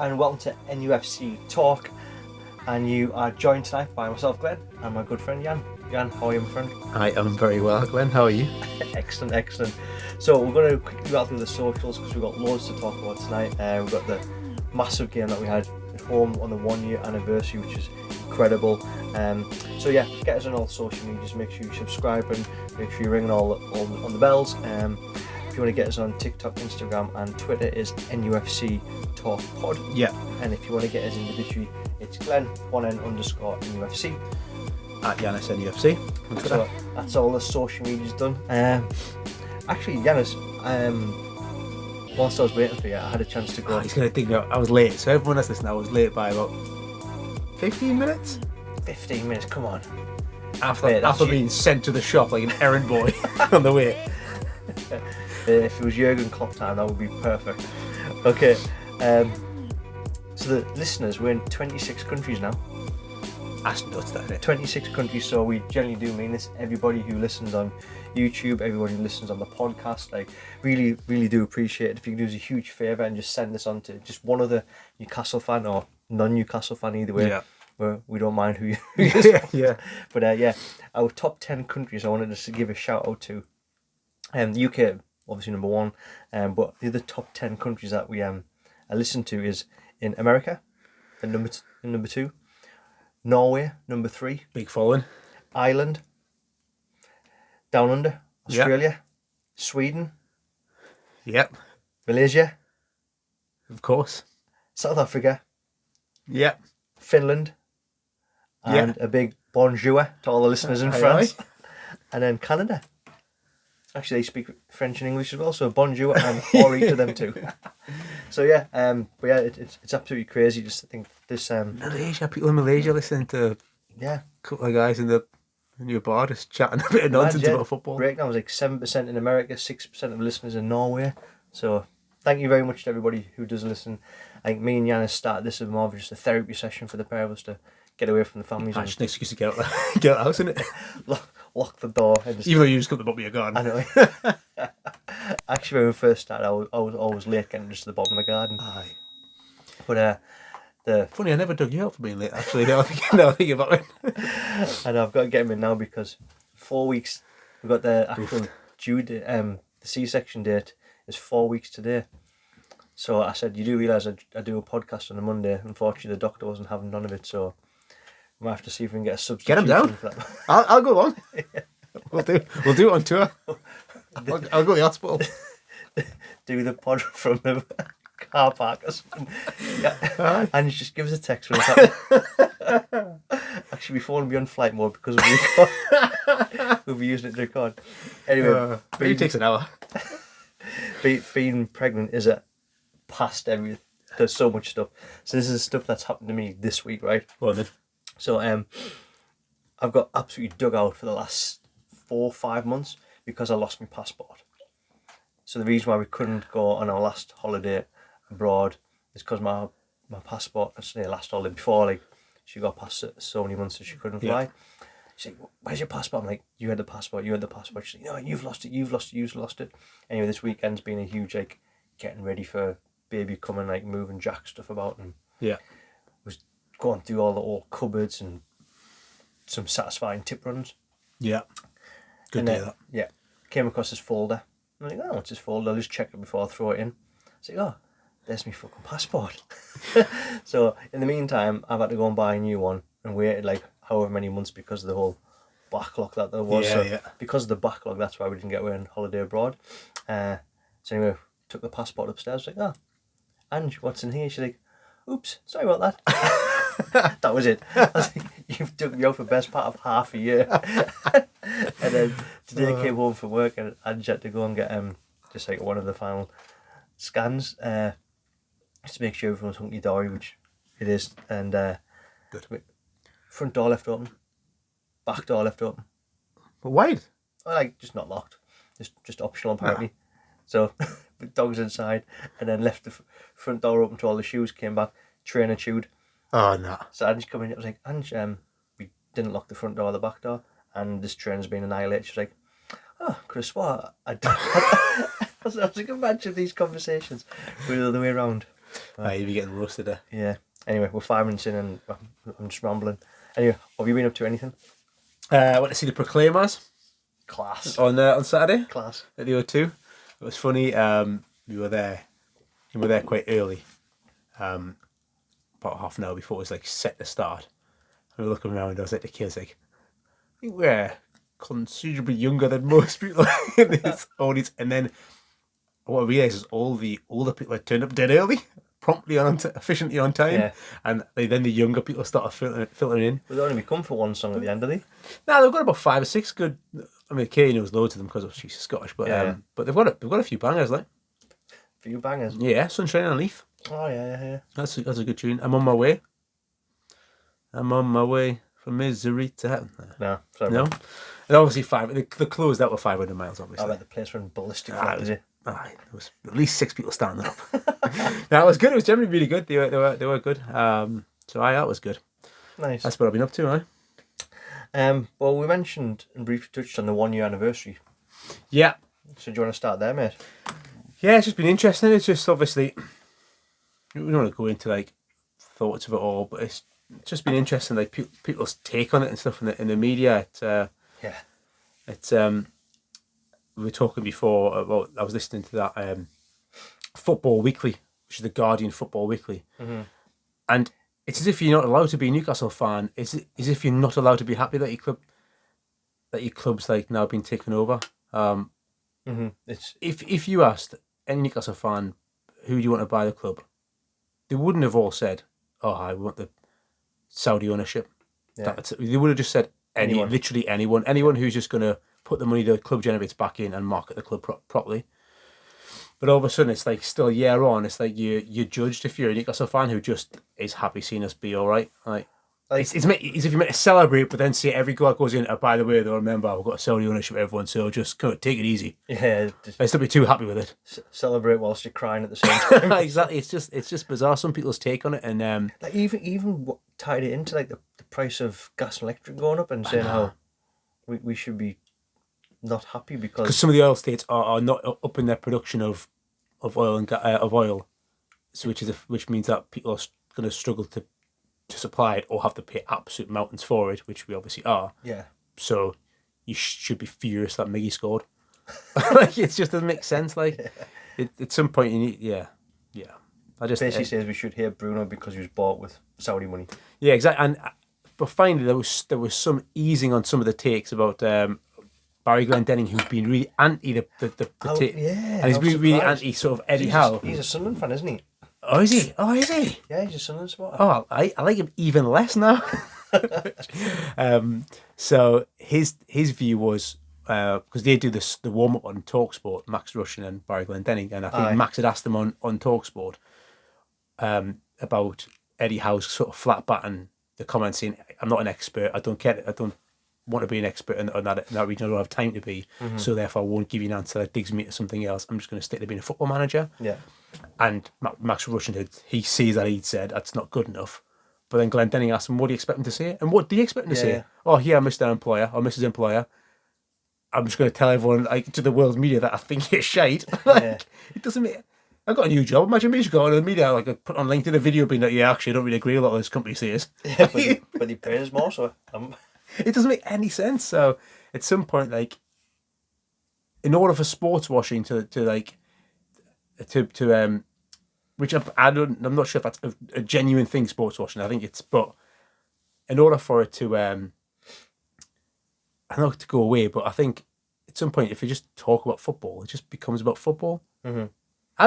and welcome to NUFC Talk. And you are joined tonight by myself, Glenn, and my good friend Jan. Jan, how are you, my friend? I am very well, Glenn. How are you? Excellent, excellent. So we're going to quickly go through the socials because we've got loads to talk about tonight. We've got the massive game that we had at home on the 1 year anniversary, which is incredible. So yeah, get us on all social media. Just make sure you subscribe and make sure you're ringing all on the bells. If you want to get us on TikTok, Instagram, and Twitter is NUFC Talk Pod. Yeah. And if you want to get us individually, it's Glenn1N_NUFC. At Yanis NUFC on Twitter. So that's all the social media's done. Actually, Yanis, whilst I was waiting for you, I had a chance to go. He's going to think I was late. So everyone that's listening, I was late by about 15 minutes. 15 minutes, come on. After being sent to the shop like an errand boy on the way. If it was Jurgen Klopp time, that would be perfect. Okay, so the listeners, we're in 26 countries now. That's nuts, that, isn't it? 26 countries, so we generally do mean this. Everybody who listens on YouTube, everybody who listens on the podcast, like, really, really do appreciate it. If you can do us a huge favour and just send this on to just one other Newcastle fan or non-Newcastle fan, either way. Yeah. We don't mind who you yeah. But yeah, our top 10 countries I wanted to give a shout out to. The UK, obviously number one, but the other top 10 countries that we I listen to is in America, at number 2, Norway, number 3, Big following. Ireland, Down Under, Australia, Sweden, Yep. Malaysia, Of course. South Africa, Yep. Finland, and a big bonjour to all the listeners in France, and then Canada. Actually, they speak French and English as well, so bonjour and ori to them too. So yeah, but yeah, it's absolutely crazy. Just I think this Malaysia, people in Malaysia listening to a couple of guys in the new bar just chatting a bit of nonsense about football. Breakdown was like 7% in America, 6% of listeners in Norway. So thank you very much to everybody who does listen. I think me and Yanis started this as more of just a therapy session for the pair of us to get away from the families. That's just an excuse to get out of the house, isn't it? Lock the door. And just, even though you just got the bottom of your garden. I know. Actually, when we first started, I was always late getting just to the bottom of the garden. Aye. But funny, I never dug you out for being late, actually, now I think about it. And I've got to get him in now because 4 weeks, we've got the actual due date, the C-section date is 4 weeks today. So I said, you do realise I do a podcast on a Monday. Unfortunately, the doctor wasn't having none of it, so we might have to see if we can get a substitute. Get him down. For that. I'll go on. We'll do it on tour. I'll go to the hospital. Do the pod from the car park or something. Yeah. And just give us a text when it's happening. Actually, before we'll be on flight mode because we'll be using it to record. Anyway, it takes an hour. Being pregnant is past everything. There's so much stuff. So this is stuff that's happened to me this week, right? Well then. So I've got absolutely dug out for the last 4 or 5 months because I lost my passport. So the reason why we couldn't go on our last holiday abroad is because my passport, I say last holiday, before like she got past so many months that she couldn't fly. She's like, where's your passport? I'm like, you had the passport. She's like, no, you've lost it. Anyway, this weekend's been a huge like getting ready for baby coming, like moving Jack stuff about, and was going through all the old cupboards and some satisfying tip runs. Yeah. Good day, that. Yeah. Came across this folder. I'm like, oh, what's this folder? I'll just check it before I throw it in. I was like, oh, there's my fucking passport. So in the meantime, I've had to go and buy a new one and waited like however many months because of the whole backlog that there was. Because of the backlog, that's why we didn't get away on holiday abroad. So anyway, took the passport upstairs. I was like, oh, Ange, what's in here? She's like, oops, sorry about that. That was it. I was like, you've took me out for the best part of half a year. And then today I came home from work and I just had to go and get just like one of the final scans just to make sure everyone's hunky-dory, which it is. And good. Front door left open, back door left open. But wide? Like, just not locked. Just optional apparently. So the dog's inside and then left the front door open to all the shoes, came back, trainer chewed. Oh, no. So Ange come in, I was like, Ange, we didn't lock the front door or the back door, and this trainer's been annihilated. She's like, oh, could have swore I was like, imagine these conversations were the other way around. You'd be getting roasted there. Yeah. Anyway, we're 5 minutes in and I'm just rambling. Anyway, have you been up to anything? I went to see the Proclaimers. Class. On Saturday. Class. At the O2. It was funny. We were there quite early. About half an hour before it was like set to start. And we were looking around and I was like, the kids like, I think we're considerably younger than most people in this audience. And then what I realised is all the older people had turned up dead early, promptly efficiently on time. Yeah. And then the younger people started filtering in. Well, they only come for one song at the end, of they? No, they've got about 5 or 6 good. I mean, Kay knows loads of them because she's Scottish, but but they've got a few bangers, like. Few bangers. Yeah, Sunshine on a Leaf. Oh yeah. That's a good tune. I'm on my way. From misery to heaven. No, sorry. No, and obviously the closed out were 500 miles. Obviously, I bet the place went ballistic. There was at least 6 people standing up. No, it was good. It was generally really good. They were good. That was good. Nice. That's what I've been up to, right? Well, we mentioned and briefly touched on the 1 year anniversary. Yeah. So do you want to start there, mate? Yeah, it's just been interesting. It's just obviously we don't want to go into like thoughts of it all, but it's just been interesting, like people's take on it and stuff in the media. It's we were talking before about. I was listening to that Football Weekly, which is the Guardian Football Weekly, and it's as if you're not allowed to be a Newcastle fan. It's as if you're not allowed to be happy that your club's like now been taken over. It's if you asked any Newcastle fan who do you want to buy the club, they wouldn't have all said, "Oh, I want the Saudi ownership." Yeah. They would have just said Anyone. literally anyone who's just going to put the money the club generates back in and market the club properly. But all of a sudden, it's like still a year on. It's like you're judged if you're a Newcastle fan who just is happy seeing us be all right. Like it's as if you're meant to celebrate, but then see every goal that goes in. Oh, by the way, though, remember we've got Saudi ownership, everyone. So just kind of take it easy. Yeah. Let's not be too happy with it. Celebrate whilst you're crying at the same time. Exactly. It's just bizarre. Some people's take on it, and like even tied it into like the price of gas and electric going up and saying how we should be not happy because some of the oil states are not up in their production of oil and oil, so which means that people are going to struggle to supply it or have to pay absolute mountains for it, which we obviously are. Yeah. So you should be furious that Miggy scored. Like it just doesn't make sense. Like at some point you need I just basically says we should hear Bruno because he was bought with Saudi money. Yeah, exactly. But finally there was some easing on some of the takes about Barry Glendenning, who's been really anti the take, and he's been really anti sort of Eddie Howe. He's a Sunderland fan, isn't he? Oh, is he? Oh, is he? Yeah, he's a Sunderland supporter. Oh, I like him even less now. So his view was because they do the warm up on Talksport, Max Rushen and Barry Glendenning, and I think Max had asked them on Talksport about Eddie Howe's sort of flat batting the comments saying, "I'm not an expert. I don't want to be an expert in that region. I don't have time to be, so therefore I won't give you an answer that digs me to something else. I'm just going to stick to being a football manager." Yeah. And Max Rushen he sees that he'd said that's not good enough. But then Glendenning asked him, "What do you expect him to say?" And what do you expect him to say? Yeah. "Oh, yeah, Mr. Employer or Mrs. Employer, I'm just going to tell everyone, like, to the world's media that I think you're shite." Like, it doesn't make. I've got a new job. Imagine me just going to the media, like, I put on LinkedIn a video being like, "Yeah, actually, I don't really agree with a lot of this company says." Yeah, but he pays more, so it doesn't make any sense. So at some point, like, in order for sports washing to which I'm not sure if that's a genuine thing, sports washing. I think it's, but in order for it to I don't know, to go away, but I think at some point if you just talk about football, it just becomes about football. Mm-hmm. I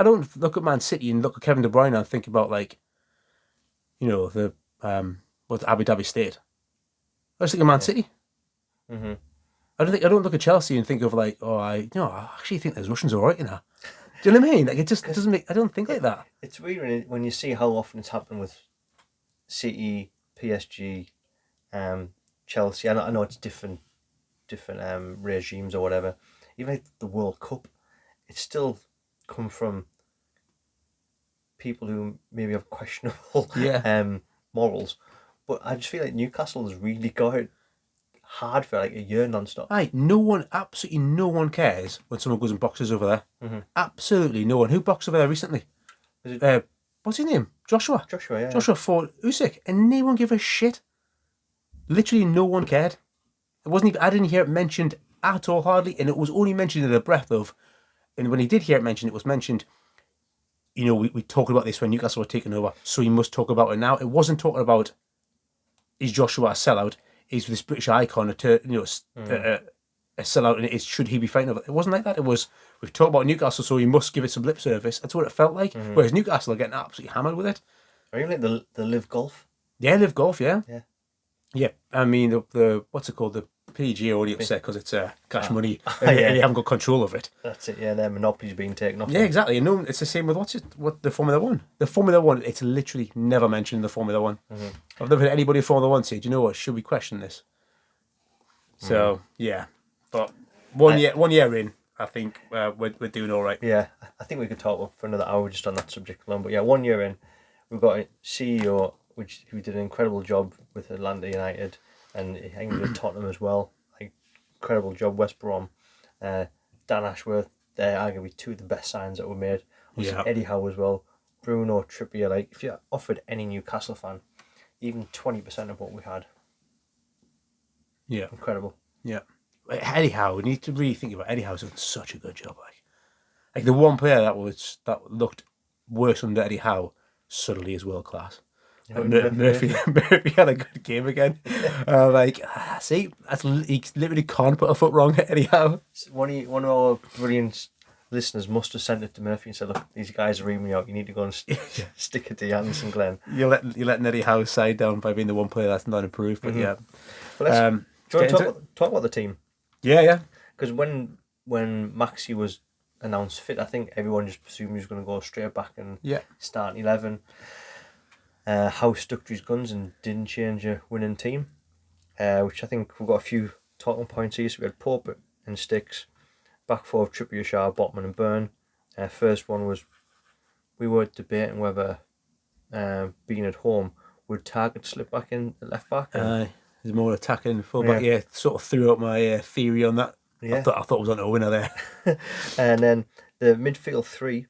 don't look at Man City and look at Kevin De Bruyne and think about, like, you know, the what's Abu Dhabi State. I just think of Man City. Mm-hmm. I don't look at Chelsea and think of, like, I actually think those Russians are alright, you know. Do you know what I mean? Like, it just doesn't make. I don't think like that. It's weird when you see how often it's happened with City, PSG, Chelsea. I know it's different regimes or whatever. Even like the World Cup, it's still come from people who maybe have questionable morals. But I just feel like Newcastle has really got it hard for like a year non-stop. Absolutely no one cares when someone goes and boxes over there. Mm-hmm. Absolutely no one. Who boxed over there recently? What's his name? Joshua. Joshua, yeah. Joshua fought Usyk, and no one gave a shit. Literally, no one cared. It wasn't even. I didn't hear it mentioned at all, hardly, and it was only mentioned in the breath of. And when he did hear it mentioned, it was mentioned. You know, we talked about this when Newcastle were taking over, so we must talk about it now. It wasn't talking about is Joshua a sellout? Is this British icon a sellout? And should he be fighting over? It wasn't like that. It was we've talked about Newcastle, so we must give it some lip service. That's what it felt like. Whereas Newcastle are getting absolutely hammered with it. Are you like the Live Golf? Yeah, Live Golf. Yeah. Yeah. Yeah. I mean the what's it called? The PG are already upset because it's cash money and they haven't got control of it. That's it. Yeah, their monopoly's being taken off. Yeah, exactly. And no, it's the same with what the Formula One. The Formula One, it's literally never mentioned in the Formula One. I've never heard anybody in Formula One say, "Do you know what? Should we question this?" So yeah, but one year in, I think we're doing all right. Yeah, I think we could talk for another hour just on that subject alone. But yeah, 1 year in, we've got a CEO who did an incredible job with Atlanta United. And I think with Tottenham as well, like incredible job. West Brom, Dan Ashworth, they're arguably two of the best signs that were made. Yeah. Eddie Howe as well, Bruno, Trippier. Like if you offered any Newcastle fan, even 20% of what we had, incredible. Yeah, Eddie Howe. We need to really think about Eddie Howe's done such a good job. Like the one player that looked worse under Eddie Howe suddenly is world class. Murphy had a good game again. See, he literally can't put a foot wrong anyhow. One of our brilliant listeners must have sent it to Murphy and said, "Look, these guys are reaming me out. You need to go and stick it to Anderson Glenn." You're letting Eddie Howe's side down by being the one player that's not improved. But yeah, but do you want to talk about the team? Yeah. Because when Maxi was announced fit, I think everyone just presumed he was going to go straight back and start in 11. Howe stuck to his guns and didn't change a winning team, which I think we've got a few talking points here. So we had Pope and Sticks, back four of Trippier, Shaw, Botman and Byrne. First one was we were debating whether being at home would Target slip back in at left back. There's more attacking fullback. Yeah, sort of threw up my theory on that. Yeah. I thought it was on a winner there. And then the midfield three,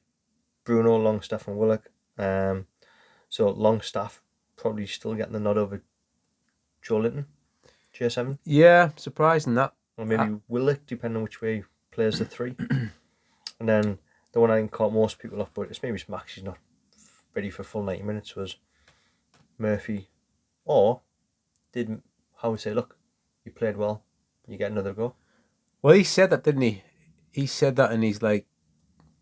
Bruno, Longstaff and Willock. So Longstaff probably still getting the nod over Joe Linton, J7. Yeah, surprising that. Or maybe Willock, depending on which way he plays the three. And then the one I think caught most people off, but maybe it's Max, he's not ready for full 90 minutes, was Murphy. Or did Howard say, "Look, you played well, you get another go"? Well, he said that, didn't he? He said that in his,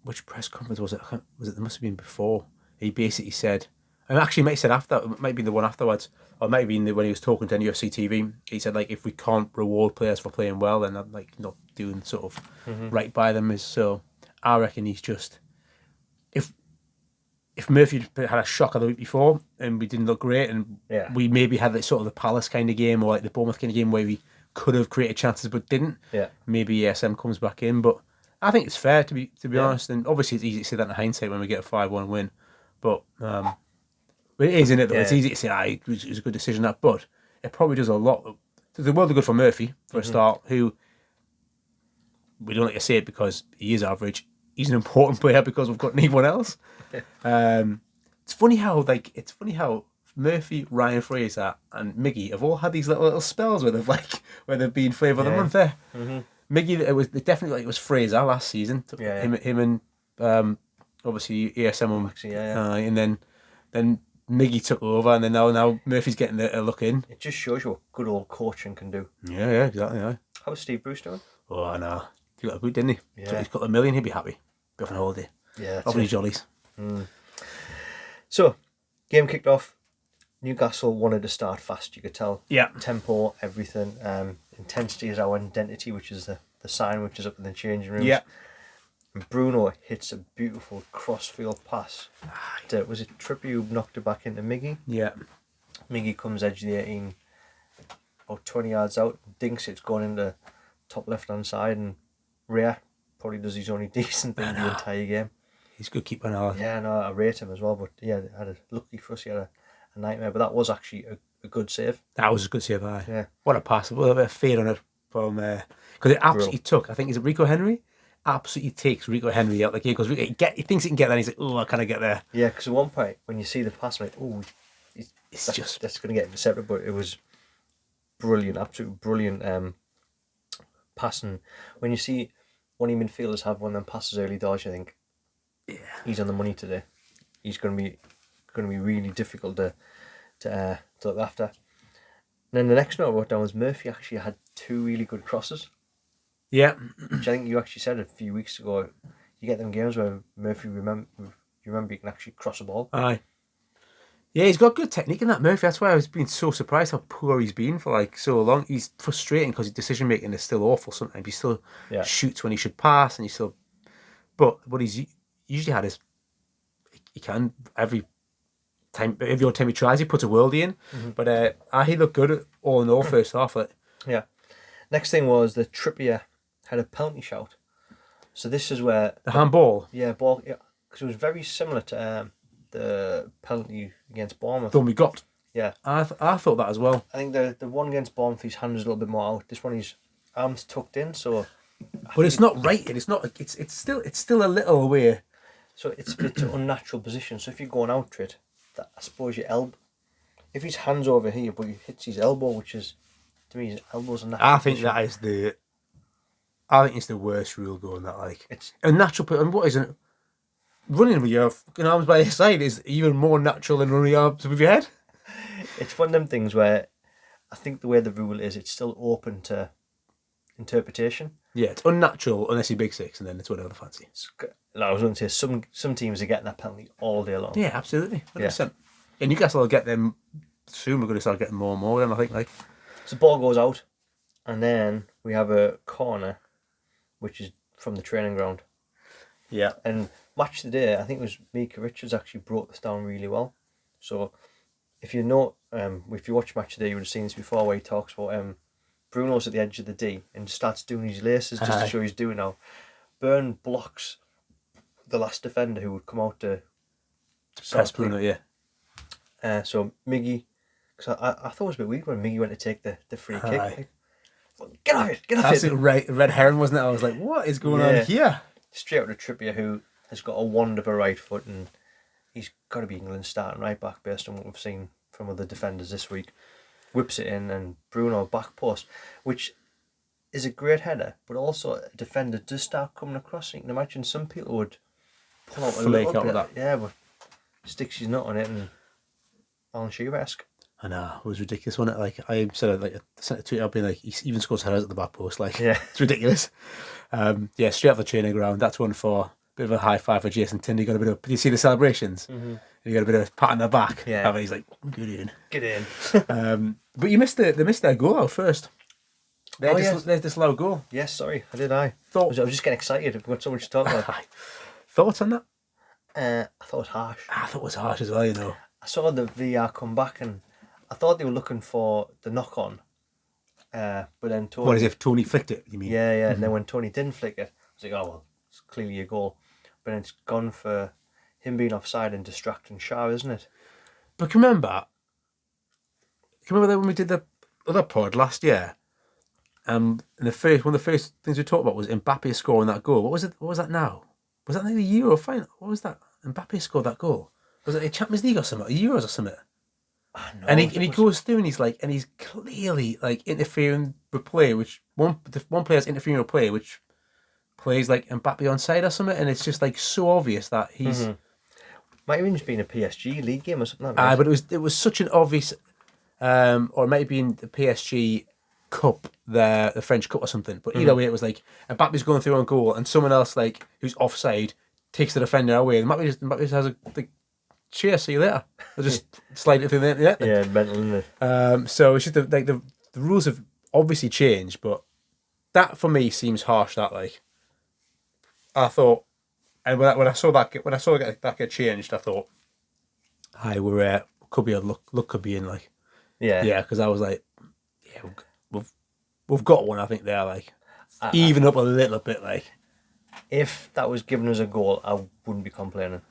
which press conference was it? There must have been before. He basically said, and actually might have said after, it might be the one afterwards, or it might have been when he was talking to NUFC TV, he said, if we can't reward players for playing well, then I'm, not doing sort of right by them. So I reckon he's just, if Murphy had a shocker the week before and we didn't look great, and we maybe had sort of the Palace kind of game or the Bournemouth kind of game where we could have created chances but didn't, maybe ESM comes back in. But I think it's fair to be honest, and obviously it's easy to say that in hindsight when we get a 5-1 win, but it is, isn't it? Though? It's easy to say it was a good decision, that, but it probably does a lot. Does the world of good for Murphy for a start, who we don't like to say it because he is average. He's an important player because we've got anyone else. It's funny how Murphy, Ryan Fraser, and Miggy have all had these little spells where they've been flavour of the month there. Miggy, it was Fraser last season. Him and obviously ESM and then Miggy took over, and then now Murphy's getting a look in. It just shows you what good old coaching can do. Yeah, exactly. Yeah. How's Steve Bruce doing? Oh, I know. He got a boot, didn't he? Yeah. So he's got $1 million. He'd be happy. Go for a holiday. Yeah. Lovely jollies. So, game kicked off. Newcastle wanted to start fast. You could tell. Yeah. Tempo, everything. Intensity is our identity, which is the sign which is up in the changing rooms. Yeah. And Bruno hits a beautiful cross-field pass. Was it Trippier who knocked it back into Miggy? Yeah. Miggy comes edge of the 18, about 20 yards out, dinks it's going into top left-hand side, and Rhea probably does his only decent thing the entire game. He's a good keeper now. Yeah, no, I rate him as well, but lucky for us, he had a nightmare, but that was actually a good save. That was a good save, aye. Yeah. What a pass. What a bit of fade on it from, because it absolutely took, I think, is it Rico Henry? absolutely takes Rico Henry out. Like he goes, he thinks he can get there, and he's like, oh, can I get there? Yeah, because at one point when you see the pass, I'm like, oh, that's going to get intercepted. But it was brilliant, absolutely brilliant passing. When you see one of your midfielders have one of them passes early doors, you think, yeah, he's on the money today. He's going to be really difficult to look after. And then the next note I wrote down was Murphy actually had 2 really good crosses. Yeah, which I think you actually said a few weeks ago. You get them games where Murphy you remember you can actually cross a ball. aye. Yeah, he's got good technique in that, Murphy. That's why I was being so surprised how poor he's been for like so long. He's frustrating because his decision making is still awful sometimes. He still shoots when he should pass, and he still. But what he's usually had is he can every time he tries, he puts a worldie in. Mm-hmm. But he looked good all in all first half. Yeah. Next thing was the Trippier had a penalty shout. So this is where the handball. Yeah, ball. Yeah, because it was very similar to the penalty against Bournemouth. The one we got. Yeah, I thought that as well. I think the one against Bournemouth, his hand was a little bit more out. This one, his arms tucked in. So, but it's not right. It's not. It's still a little away. So it's an unnatural position. So if you're going out to it, I suppose your elbow. If his hand's over here, but he hits his elbow, which is to me his elbow's a natural. I think that is the. I think it's the worst rule going that like it's a natural. And what isn't running with your arms by your side is even more natural than running your arms with your head. It's one of them things where I think the way the rule is, it's still open to interpretation. Yeah, it's unnatural unless you're big six, and then it's whatever the fancy. I was going to say some teams are getting that penalty all day long. Yeah, absolutely, 100%. Yeah. And Newcastle will get them soon. We're going to start getting more and more of them, I think. So the ball goes out, and then we have a corner, which is from the training ground. Yeah. And match of the day, I think it was Mika Richards actually broke this down really well. So if you know, if you watch match of the day, you would have seen this before where he talks about Bruno's at the edge of the D and starts doing his laces just to show he's doing now. Burn blocks the last defender who would come out to press Bruno, yeah. So Miggy, because I thought it was a bit weird when Miggy went to take the free kick. Like, get off it, get off That's it. Red herring, wasn't it? I was like, what is going on here? Straight out to Trippier, who has got a wand of a right foot, and he's got to be England's starting right back based on what we've seen from other defenders this week. Whips it in, and Bruno back post, which is a great header, but also a defender does start coming across. You can imagine some people would pull out a little bit. That. Yeah, but sticks his nut on it, and Alan Shearer-esque. I know, it was ridiculous, wasn't it? Like I said, I sent a tweet out being like, he even scores headers at the back post. Like, it's ridiculous. Straight off the training ground. That's one for a bit of a high five for Jason Tindy. Got a bit of. Did you see the celebrations? Mm-hmm. He got a bit of pat on the back. Yeah, and he's like, get in. But they missed their goal out first. There's this low goal. Yes, sorry, I was just getting excited. We've got so much to talk about. Thoughts on that? I thought it was harsh. I thought it was harsh as well. You know, I saw the VR come back and I thought they were looking for the knock on. But then Tony. What, as if Tony flicked it? You mean? Yeah. Mm-hmm. And then when Tony didn't flick it, I was like, oh well, it's clearly a goal. But then it's gone for him being offside and distracting Shaw, isn't it? But can you remember that when we did the other pod last year? And one of the first things we talked about was Mbappe scoring that goal. What was it? What was that now? Was that the Euro final? What was that? Mbappe scored that goal. Was it a Champions League or something? A Euros or something? No, and he goes through and he's clearly like interfering with play, which one player's interfering with play, which plays like Mbappe onside or something, and it's just like so obvious that he's. Mm-hmm. Might have even just been a PSG league game or something. But it was such an obvious, or it might have been the PSG Cup, the French Cup or something. But either way, it was like Mbappe's going through on goal, and someone else like who's offside takes the defender away. And Mbappe just has a like, cheers, see you later. They'll just slide it through the net. Yeah, mental, isn't it? So it's just the rules have obviously changed, but that for me seems harsh. That like I thought. And when I saw that get changed, I thought, "Hi, we're could be a look could be in like, yeah." Because I was like, "Yeah, we've got one." I think they're like even up a little bit. Like, if that was given us a goal, I wouldn't be complaining.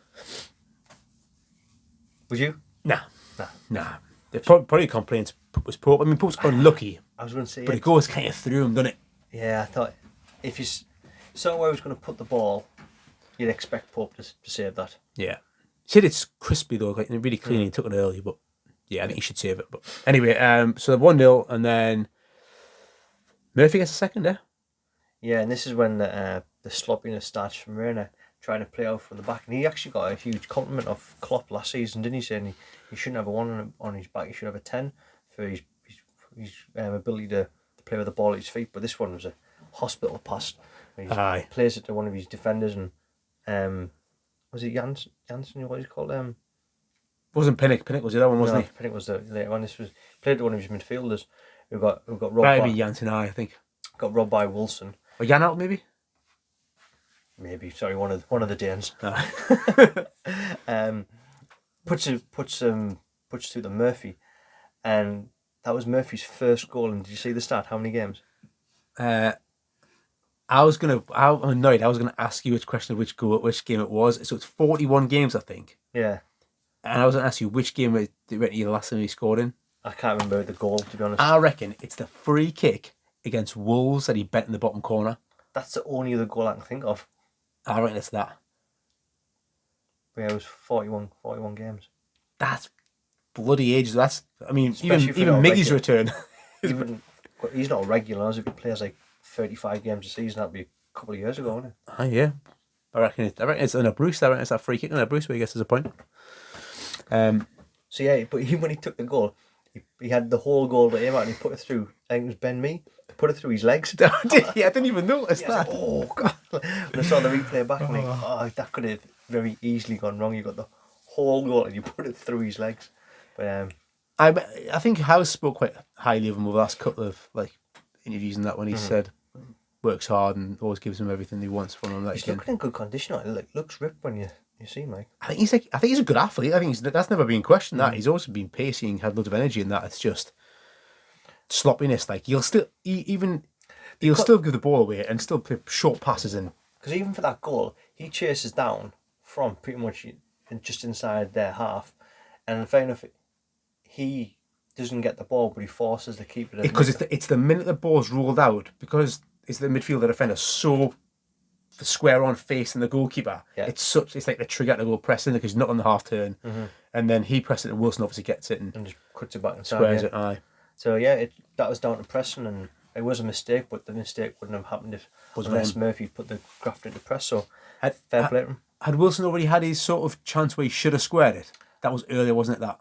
Would you? Nah. The probably complaints was Pope. I mean, Pope's unlucky. I was going to say, but it goes kind of through him, doesn't it? Yeah, I thought if So where he was going to put the ball, you'd expect Pope to save that. Yeah. He said it's crispy though, like really clean. He took it early, but yeah, I think he should save it. But anyway, so 1-0, and then Murphy gets a second there. Yeah, and this is when the sloppiness starts from Reina trying to play out from the back, and he actually got a huge compliment of Klopp last season, didn't he? Saying he shouldn't have a 1 on his back, he should have a 10 for his ability to play with the ball at his feet. But this one was a hospital pass. He plays it to one of his defenders, and was it Janssen? What he's called? Wasn't Pinnock? Pinnock was the other one, wasn't he? Pinnock was the later one. This was played to one of his midfielders who got robbed. Maybe Janssen, I think. Got robbed by Wilson. Or Jan out maybe. Maybe, sorry, one of the Danes. Puts through the Murphy, and that was Murphy's first goal. And did you see the stat? How many games? I'm annoyed. I was gonna ask you which game it was. So it's 41 games, I think. Yeah. And I was gonna ask you which game it went the last time he scored in. I can't remember the goal, to be honest. I reckon it's the free kick against Wolves that he bent in the bottom corner. That's the only other goal I can think of. I reckon it's that. Yeah, it was 41 games. That's bloody ages. Even Especially Miggy's return. He's not a regular. As if he plays like 35 games a season, that'd be a couple of years ago, wouldn't it? Yeah. I reckon it's in a Bruce. I reckon it's that free kick in a Bruce where he gets his point. So yeah, but when he took the goal, he had the whole goal to aim at, and he put it through. I think it was Ben Mee. Put it through his legs. Yeah, I didn't even notice that. Like, oh God! When I saw the replay back, I'm like, that could have very easily gone wrong. You got the whole goal and you put it through his legs. But I think House spoke quite highly of him over the last couple of interviews and that when he said works hard and always gives him everything he wants from him. He's looking in good condition. It looks ripped when you see him. Like I think he's a good athlete. I think that's never been questioned. That he's always been pacey and had loads of energy, and that it's just sloppiness. Like he'll still give the ball away and still play short passes in. Because even for that goal, he chases down from pretty much just inside their half, and fair enough, he doesn't get the ball, but he forces the keeper to. Because it's the minute the ball's rolled out, because it's the midfielder defender so the square on facing the goalkeeper. Yeah. It's like the trigger to go press in because he's not on the half turn, and then he presses it and Wilson obviously gets it and just cuts it back inside. Squares it. Aye. So yeah, that was down to pressing, and it was a mistake, but the mistake wouldn't have happened unless Murphy put the graft into press. So fair play to him. Had Wilson already had his sort of chance where he should have squared it? That was earlier, wasn't it? That.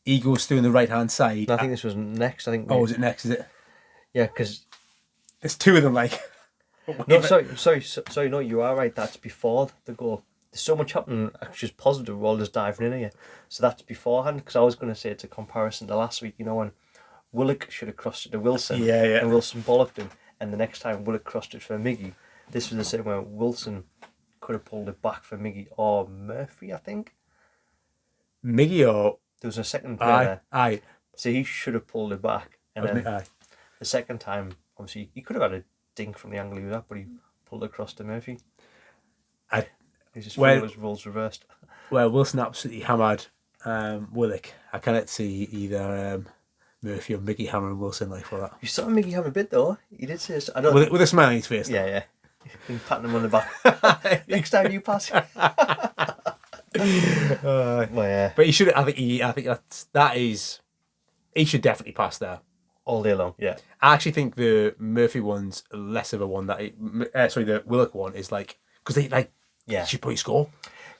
He goes through on the right hand side. I think this was next. Was it next? Is it? Yeah, because there's two of them. Like. No, sorry. No, you are right. That's before the goal. There's so much happening. Actually, just positive. We're all just diving in here. So that's beforehand. Because I was going to say it's a comparison to last week. You know when Willock should have crossed it to Wilson. Yeah. And Wilson bollocked him. And the next time Willock crossed it for Miggy. This was the same where Wilson could have pulled it back for Miggy or Murphy, I think. Miggy or... There was a second player there. Aye. So he should have pulled it back. And then the second time, obviously, he could have had a dink from the angle he was at, but he pulled it across to Murphy. His roles reversed. Well, Wilson absolutely hammered Willock. I cannot see either Murphy or Miggy hammering Wilson like for that. You saw Miggy have a bit though. He did say so. With a smile on his face. Yeah. He's patting him on the back. Next time you pass it. But he should. I think that is. He should definitely pass there all day long. Yeah. I actually think the Murphy one's less of a one. The Willock one is like because they like. Yeah. He should probably score.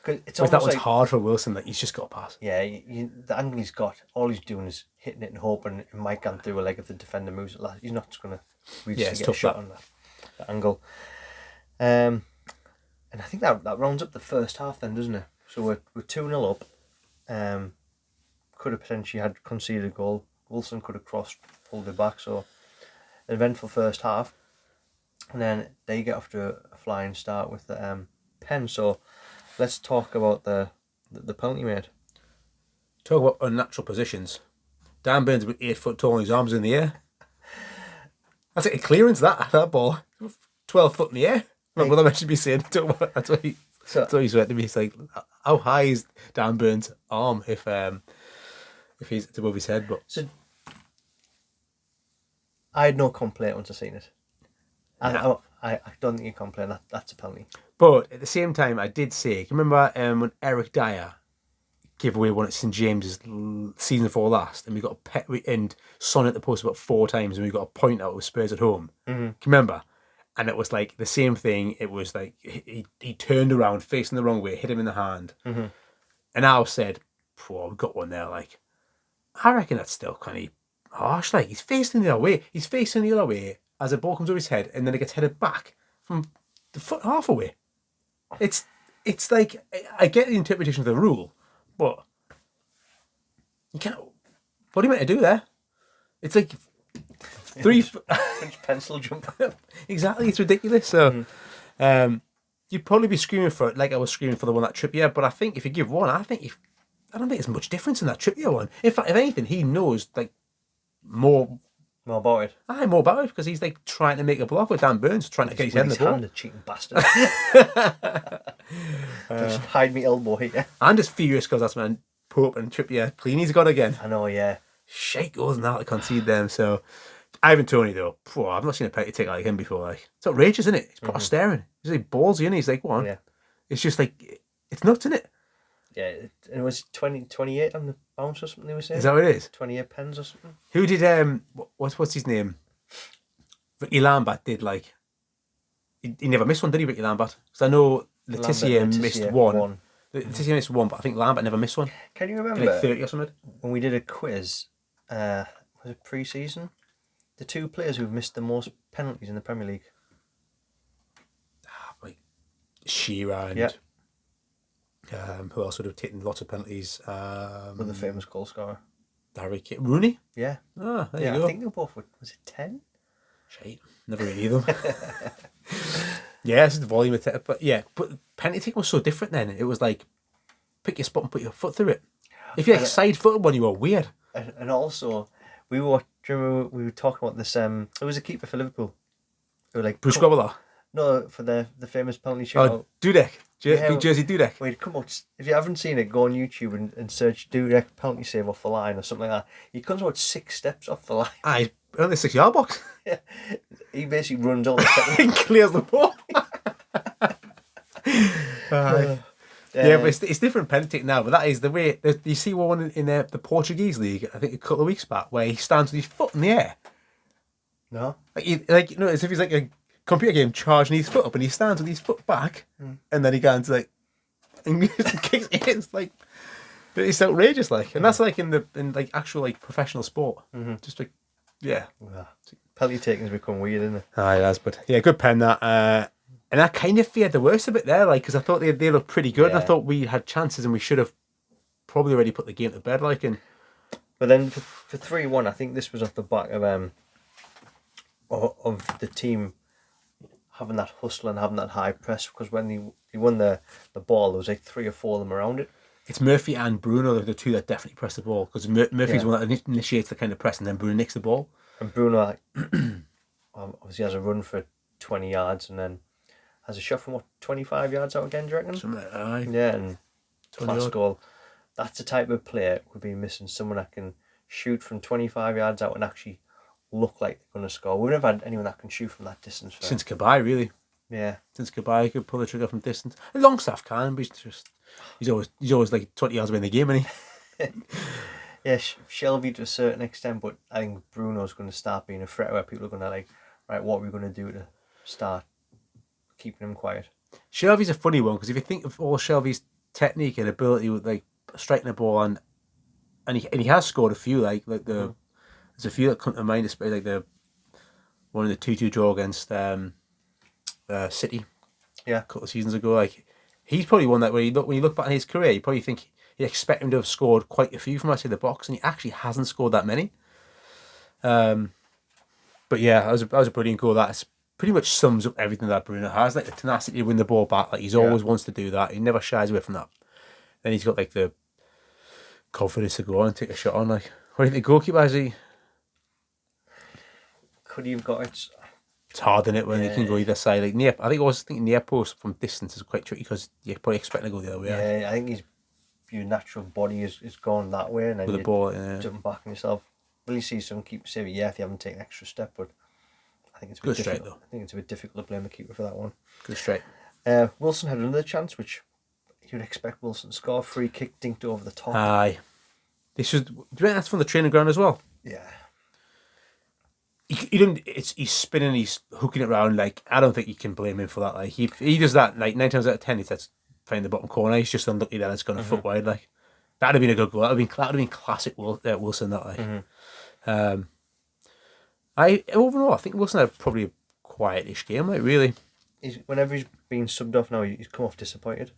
It's that one's hard for Wilson. Like he's just got to pass. Yeah. The angle he's got, all he's doing is hitting it and hoping it might come through a leg if the defender moves it. He's not just going to reach to get a shot on that angle. And I think that rounds up the first half then, doesn't it? So we're 2-0 up. Could have potentially had conceded a goal. Wilson could have crossed, pulled it back. So an eventful first half. And then they get off to a flying start with the pen. So let's talk about the penalty made. Talk about unnatural positions. Dan Burns with 8 foot tall and his arms in the air. That's like a clearance, that ball. 12 foot in the air. Remember what I mentioned me saying? That's what he's meant to be. He's like, how high is Dan Burns' arm if he's above his head? But so I had no complaint once I seen it. Nah. I don't think you can play that. That's a penalty. But at the same time, I did say, can you remember when Eric Dyer gave away one at St James's season before last, and we got a pet and Son at the post about 4 times, and we got a point out with Spurs at home. Mm-hmm. Can you remember? And it was like the same thing. It was like he turned around, facing the wrong way, hit him in the hand, and I said, "Poor, we've got one there." Like, I reckon that's still kind of harsh. Like, he's facing the other way. He's facing the other way as a ball comes over his head, and then it gets headed back from the foot half away. It's like, I get the interpretation of the rule, but you can't. What are you meant to do there? It's like 3 French pencil jump. Exactly, it's ridiculous. So, you'd probably be screaming for it, like I was screaming for the one that Trippier. But I think if you give one, I don't think there's much difference in that Trippier one. In fact, if anything, he knows like more about it. more about it because he's like trying to make a block with Dan Burns, trying to get his head in the ball. The cheating bastard. Just hide me elbow here. I'm just furious because that's man Pope and Trippier Plini's got again. I know, yeah. Shake goals now to concede them. So Ivan Toney though, I've not seen a penalty take like him before. Like, it's outrageous, isn't it? He's proper staring. He's like ballsy, and he's like, "What?" Yeah. It's just like it's nuts, isn't it? Yeah, it was 28 on the bounce or something. They were saying. Is that what it is? 28 pens or something. Who did what's his name? Ricky Lambert did like. He never missed one, did he, Ricky Lambert? Because I know Letizia missed one. Letizia missed one, but I think Lambert never missed one. Can you remember? Like 30 or something. When we did a quiz, was it pre-season? The 2 players who've missed the most penalties in the Premier League. Like Shearer and who else would have taken lots of penalties? With the famous goal scorer. Harry Kane. Rooney? Yeah. Ah, there you go. I think they were both, was it 10? Shite. Never really them. Yeah, it's the volume of it. But yeah, but penalty taking was so different then. It was like, pick your spot and put your foot through it. If you like side-footed one, you were weird. And also, do you remember we were talking about this, it was a keeper for Liverpool. Who like Bruce Grobbelaar? No, for the famous penalty shootout. Oh, Dudek. Big Jersey Dudek. Wait, come on. If you haven't seen it, go on YouTube and search Dudek penalty save off the line or something like that. He comes about 6 steps off the line. Aye, on the 6-yard box. Yeah. He basically runs all the steps. And clears the ball. Yeah, but it's different penalty now. But that is the way. You see one in the Portuguese league, I think a couple of weeks back, where he stands with his foot in the air. No. Like as if he's like a computer game charging his foot up, and he stands with his foot back, and then he goes like, and kicks it. It's like, it's outrageous, like, and that's like in like actual like professional sport. Just like, yeah. Penalty taking's become weird, isn't it? Aye, that's but yeah, good pen that. And I kind of feared the worst of it there, like, because I thought they looked pretty good. And I thought we had chances, and we should have probably already put the game to bed, like. And but then for 3-1, I think this was off the back of the team having that hustle and having that high press, because when he won the ball, there was like 3 or 4 of them around it. It's Murphy and Bruno, the 2 that definitely press the ball, because Murphy's the one that initiates the kind of press, and then Bruno nicks the ball. And Bruno, obviously, has a run for 20 yards, and then has a shot from 25 yards out again, do you reckon? Something like that, aye. Yeah, and class goal. That's the type of player we've been missing. Someone that can shoot from 25 yards out and actually look like they're going to score. We've never had anyone that can shoot from that distance. Since Cabaye, really. Yeah. Since Cabaye could pull the trigger from distance. And Longstaff can, but he's always like 20 yards away in the game, isn't he? Yeah, Shelby to a certain extent, but I think Bruno's going to start being a threat where people are going to like, right, what are we going to do to start keeping him quiet? Shelby's a funny one, because if you think of all Shelby's technique and ability with like striking the ball, and he has scored a few, like there's a few that come to mind, especially like the one in the 2-2 draw against City, a couple of seasons ago. Like, he's probably one that when you look back on his career, you probably think you expect him to have scored quite a few from outside the box, and he actually hasn't scored that many. But yeah, that was a brilliant goal. That pretty much sums up everything that Bruno has, like the tenacity to win the ball back. Like, he's always wants to do that. He never shies away from that. Then he's got like the confidence to go on and take a shot on. Like, what do you think the goalkeeper has? Could he have got it? It's hard, isn't it, when you can go either side. Like I think I was thinking near post from distance is quite tricky, because you're probably expecting to go the other way. Yeah, I think your natural body is going that way, and then with the ball, jumping back on yourself. Will you see some keep saving? Yeah, if you haven't taken an extra step, but I think it's a Good bit straight, difficult. though. I think it's a bit difficult to blame the keeper for that one. Good straight. Wilson had another chance, which you'd expect Wilson to score. Free kick, dinked over the top. Aye. This was. Do you think that's from the training ground as well? Yeah. He didn't. He's spinning. He's hooking it round. Like, I don't think you can blame him for that. Like, he does that. Like 9 times out of 10, if that's find the bottom corner, he's just unlucky that it's gone a foot wide. Like, that'd have been a good goal. That'd have been classic Wilson. That like. Overall, I think Wilson had probably a quietish game. Like, really. Whenever he's been subbed off now, he's come off disappointed.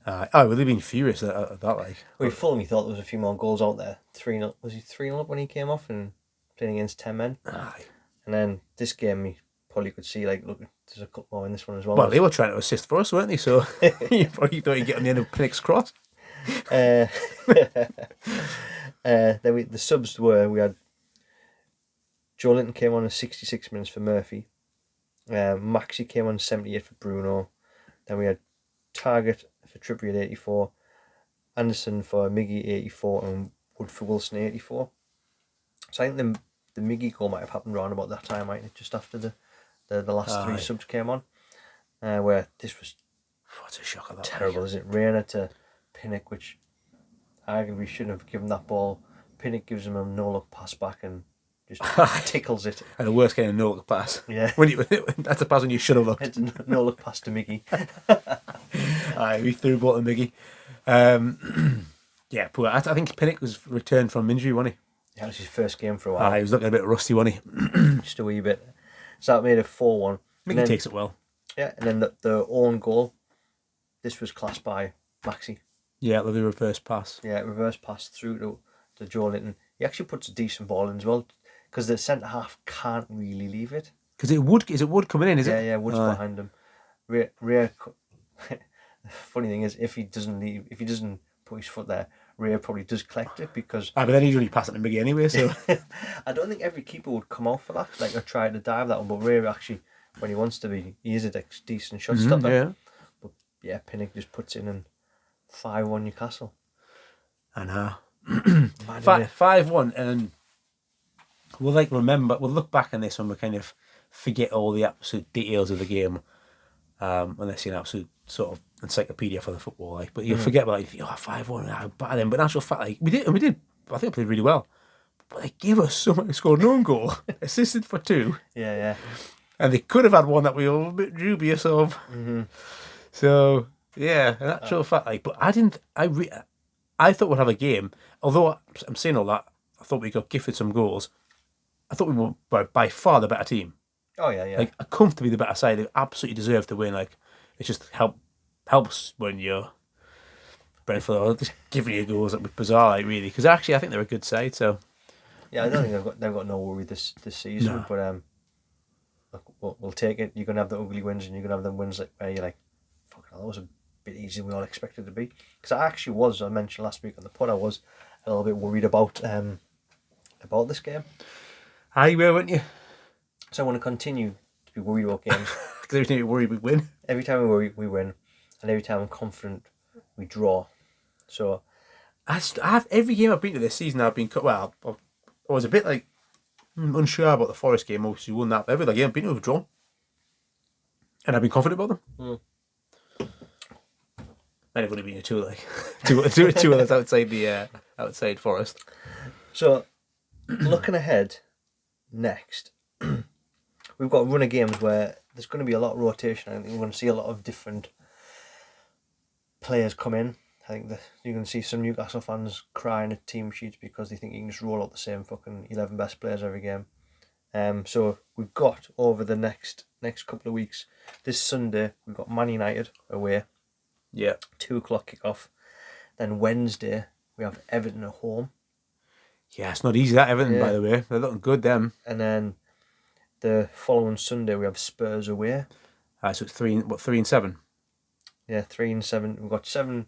I would have been furious at that. Like, well, Fulham, he thought there was a few more goals out there. 3-0. Was he 3-0 up when he came off and playing against 10 men? Aye. And then this game, he probably could see, like, look, there's a couple more in this one as well. Well, they were trying to assist for us, weren't they? So you probably thought you'd get on the end of Pinnock's cross. Then the subs were, we had Joe Linton came on in 66 minutes for Murphy. Maxi came on 78 for Bruno. Then we had Target for Trippier at 84. Anderson for Miggy 84 and Wood for Wilson 84. So I think the Miggy goal might have happened around about that time, right? Just after the last three subs came on. Where this was what a shock of that. Terrible, isn't it? Reina to Pinnock, which arguably shouldn't have given that ball. Pinnock gives him a no-look pass back and just tickles it. And the worst kind of no-look pass. Yeah. That's a pass when you should have looked. It's a no-look pass to Miggy. Aye, we threw ball to Miggy. Yeah, poor. I think Pinnock was returned from injury, wasn't he? Yeah, it was his first game for a while. He was looking a bit rusty, wasn't he? Just a wee bit. So that made it 4-1. Miggy takes it well. Yeah, and then the own goal, this was classed by Maxi. Yeah, the reverse pass. Yeah, reverse pass through to Joe Linton. He actually puts a decent ball in as well, because the centre half can't really leave it. Because is it Wood coming in? Is it? Yeah, Wood's behind him. Ray, the funny thing is, if he doesn't put his foot there, Ray probably does collect it because. But then he'd only pass it to Miggy anyway. So I don't think every keeper would come out for that, like or try to dive that one. But Ray actually, when he wants to be, he is a decent shot stopper. Yeah. But yeah, Pinnock just puts it in 5-1 Newcastle. I know. 5-1, and we'll look back on this when we kind of forget all the absolute details of the game, unless you're an absolute sort of encyclopedia for the football, like. But you'll forget about like, 5-1, how bad then. But in actual fact, like we did. I think we played really well. But they gave us so much. Scored an own goal, assisted for 2. Yeah. And they could have had one that we were a bit dubious of. Mm-hmm. So yeah, in actual fact, like, but I thought we'd have a game. Although I'm saying all that, I thought we got gifted some goals. I thought we were by far the better team. Oh yeah. Like comfortably the better side. They absolutely deserved to win. Like it just helps when you're Brentford are just giving you goals. That was bizarre, like really. Because actually, I think they're a good side. So yeah, I don't think they've got no worry this season. No. But look, we'll take it. You're gonna have the ugly wins, and you're gonna have them wins like where you're like, fuck, that was a bit easier than we all expected it to be. Because I mentioned last week on the pod, I was a little bit worried about this game. Aye, where weren't you? So I want to continue to be worried about games. Because every time you're worried we win. Every time we worry, we win. And every time I'm confident, we draw. So I have every game I've been to this season, I've been I was a bit like unsure about the Forest game. Obviously, we won that. Every game I've been to, we've drawn. And I've been confident about them. Might have only been two others outside Forest. So, looking ahead, next, we've got a run of games where there's going to be a lot of rotation. I think we're going to see a lot of different players come in. I think you're going to see some Newcastle fans crying at team sheets because they think you can just roll out the same fucking 11 best players every game. So we've got over the next couple of weeks. This Sunday we've got Man United away. Yeah. 2:00 kickoff. Then Wednesday we have Everton at home. Yeah, it's not easy that Everton, by the way. They're looking good, them. And then the following Sunday we have Spurs away. So it's 3 and 7. Yeah, 3 and 7. We've got 7.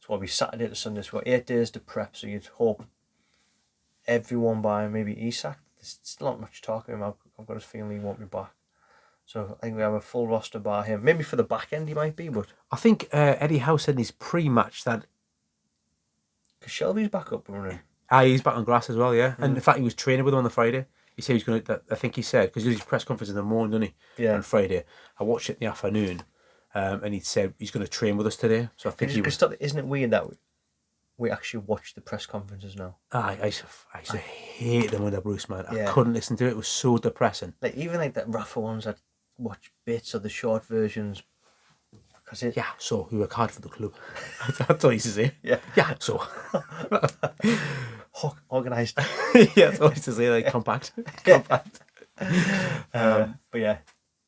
So it'll be Saturday to Sunday. So we've got 8 days to prep. So you'd hope everyone by maybe Isak. There's still not much talking about. I've got a feeling he won't be back. So I think we have a full roster bar him. Maybe for the back end he might be, but I think Eddie Howe said in his pre-match that because Shelby's back up and running. He's back on grass as well, yeah. And in fact, he was training with him on the Friday. He said he's going to. I think he said because he did his press conference in the morning, didn't he? Yeah. On Friday, I watched it in the afternoon, and he said he's going to train with us today. So I think he was. Isn't it weird that we actually watch the press conferences now? I used to hate them under Bruce, man. Yeah. I couldn't listen to it. It was so depressing. Like even like that Rafa ones, I'd watch bits of the short versions. Yeah, so we work hard for the club. That's all he used to say. Yeah, so. Organised. Yeah, that's all he used to say, like, compact. Compact. But yeah,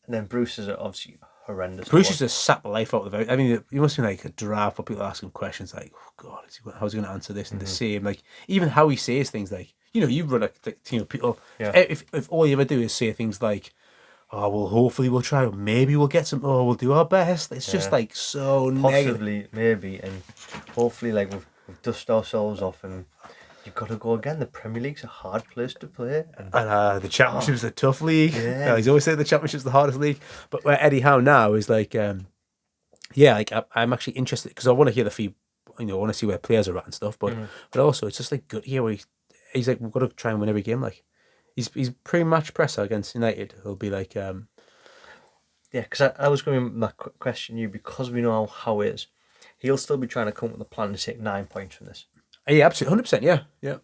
and then Bruce is obviously horrendous. Bruce used to sap the life out of it. I mean, he must be like a draft for people asking questions like, oh, God, how's he going to answer this? And the same, like, even how he says things like, you run a team of people. Yeah. If all you ever do is say things like, oh, well, hopefully we'll try, maybe we'll get some, we'll do our best. It's just like so possibly, negative. maybe, and hopefully, like we've dusted ourselves off, and you've got to go again. The Premier League's a hard place to play, And the Championship's a tough league. Yeah. He's always said the Championship's the hardest league. But where Eddie Howe now is like, I'm actually interested because I want to hear the feed. I want to see where players are at and stuff. But also, it's just like good to hear where he's like, we've got to try and win every game. Like, he's pre-match presser against United. He'll be like, yeah, because I was going to question you because we know how it is. He'll still be trying to come up with a plan to take 9 points from this. yeah, absolutely, 100%, yeah.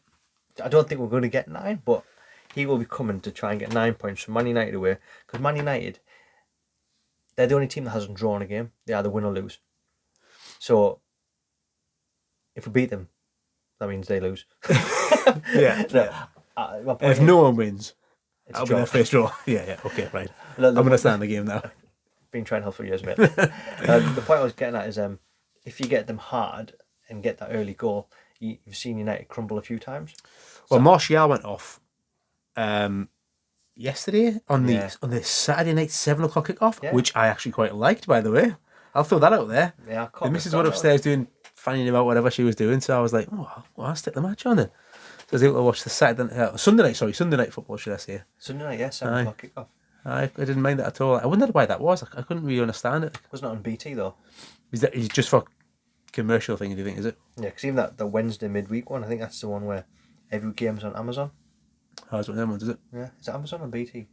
I don't think we're going to get 9, but he will be coming to try and get 9 points from Man United away. Because Man United, they're the only team that hasn't drawn a game. They either win or lose. So, if we beat them, that means they lose. Yeah. So, If no one wins, it's I'll a be their draw. first draw. Yeah, okay, right. The- I'm going to stand the game now. Been trying hell for years, mate. The point I was getting at is if you get them hard and get that early goal, you've seen United crumble a few times. Well, Martial went off yesterday on the Saturday night 7 o'clock kickoff, which I actually quite liked, by the way. I'll throw that out there. Yeah, the missus went upstairs finding out whatever she was doing, so I was like, oh, well, I'll stick the match on then. So I was able to watch the Sunday night football, should I say. Sunday night, 7 o'clock kickoff. I didn't mind that at all. I wondered why that was. I couldn't really understand it. Wasn't it on BT though? Is just for commercial thing, do you think, is it? Yeah, because even the Wednesday midweek one, I think that's the one where every game's on Amazon. How's one of them ones, is it? Yeah, is it Amazon or BT?